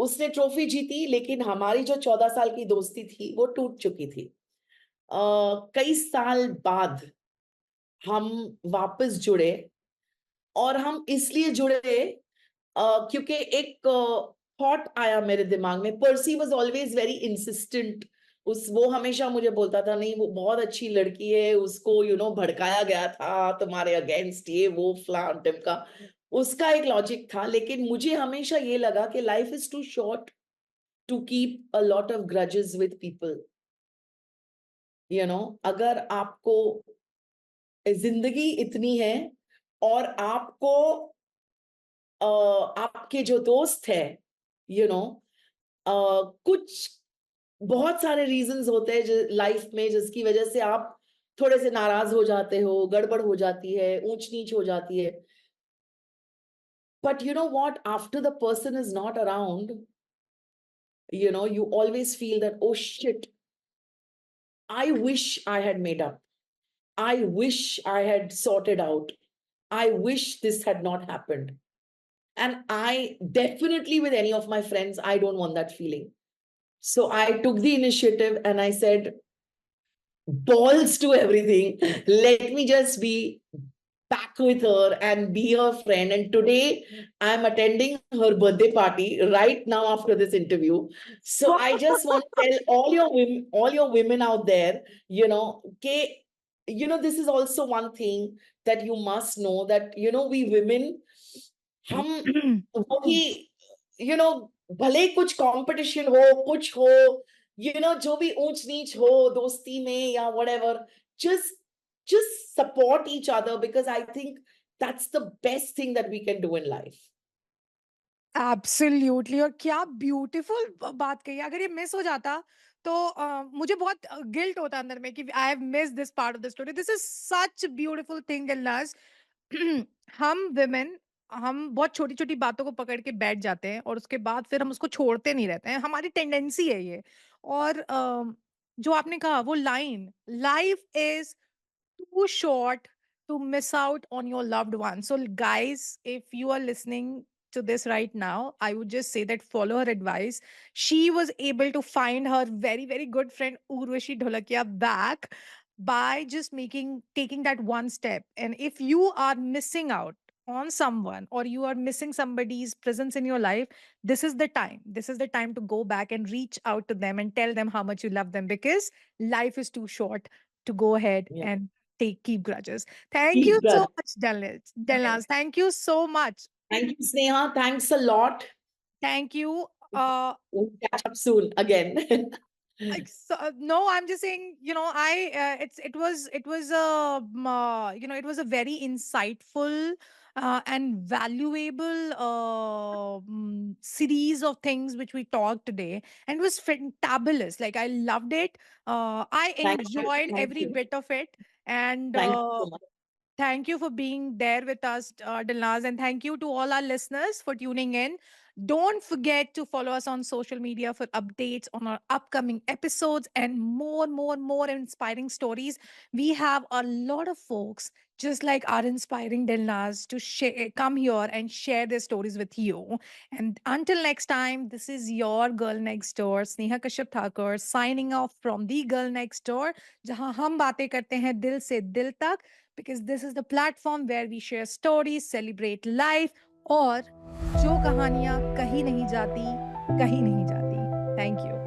उसने ट्रॉफी जीती, लेकिन हमारी जो 14 साल की दोस्ती थी वो टूट चुकी थी. कई साल बाद हम वापस जुड़े, और हम इसलिए जुड़े क्योंकि एक थॉट आया मेरे दिमाग में, पर्सी वाज ऑलवेज वेरी इंसिस्टेंट, वो हमेशा मुझे बोलता था नहीं वो बहुत अच्छी लड़की है, उसको भड़काया गया था तुम्हारे अगेंस्ट, ये वो फलान टिम का, उसका एक लॉजिक था। लेकिन मुझे हमेशा ये लगा कि life is too short to keep a lot of grudges with people. अगर आपको जिंदगी इतनी है और आपको आपके जो दोस्त है, यू नो कुछ बहुत सारे रीजंस होते हैं लाइफ में जिसकी वजह से आप थोड़े से नाराज हो जाते हो, गड़बड़ हो जाती है, ऊंच नीच हो जाती है। But you know what, after the person is not around, you always feel that, oh shit, I wish I had made up. I wish I had sorted out. I wish this had not happened. And I definitely, with any of my friends, I don't want that feeling. So I took the initiative and I said, balls to everything. Let me just be back with her and be her friend. And today I'm attending her birthday party right now after this interview. So I just want to tell all your women out there, this is also one thing that you must know, that, we women, हम वही, भले ही कुछ competition हो, कुछ हो, जो भी ऊंच नीच हो दोस्ती में या whatever, just just support each other, because I think that's the best thing that we can do in life. Absolutely, और क्या ब्यूटीफुल बात कही। अगर ये मिस हो जाता तो मुझे बहुत गिल्ट होता अंदर में कि I have miss this part of the story. This is such beautiful thing in us. हम विमेन, हम बहुत छोटी छोटी बातों को पकड़ के बैठ जाते हैं और उसके बाद फिर हम उसको छोड़ते नहीं रहते हैं, हमारी टेंडेंसी है ये। और जो आपने कहा वो line, life is too short to miss out on your loved one. So, guys, if you are listening to this right now, I would just say that follow her advice. She was able to find her very, very good friend Urvashi Dholakia back by just taking that one step. And if you are missing out on someone, or you are missing somebody's presence in your life, this is the time. This is the time to go back and reach out to them and tell them how much you love them, because life is too short to go ahead Yeah. and keep grudges. Thank you Keep so grudge. much, Delnaz. Thank you so much. Thank you, Sneha. Thanks a lot. Thank you. We'll catch up soon again. No, I'm just saying, I it was a it was a very insightful and valuable series of things which we talked today, and it was fantabulous. Like, I loved it. I Thank you. enjoyed Thank every you. bit of it. And Thank you so much. thank you for being there with us, Dilnaz, and thank you to all our listeners for tuning in. Don't forget to follow us on social media for updates on our upcoming episodes and more inspiring stories. We have a lot of folks just like our inspiring Dilnaz to come here and share their stories with you. And until next time, this is your girl next door, Sneha Kashyap Thakur, signing off from the girl next door, जहां हम बातें करते हैं दिल से दिल तक, because this is the platform where we share stories, celebrate life, और जो कहानियां कहीं नहीं जाती, कहीं नहीं जाती। Thank you.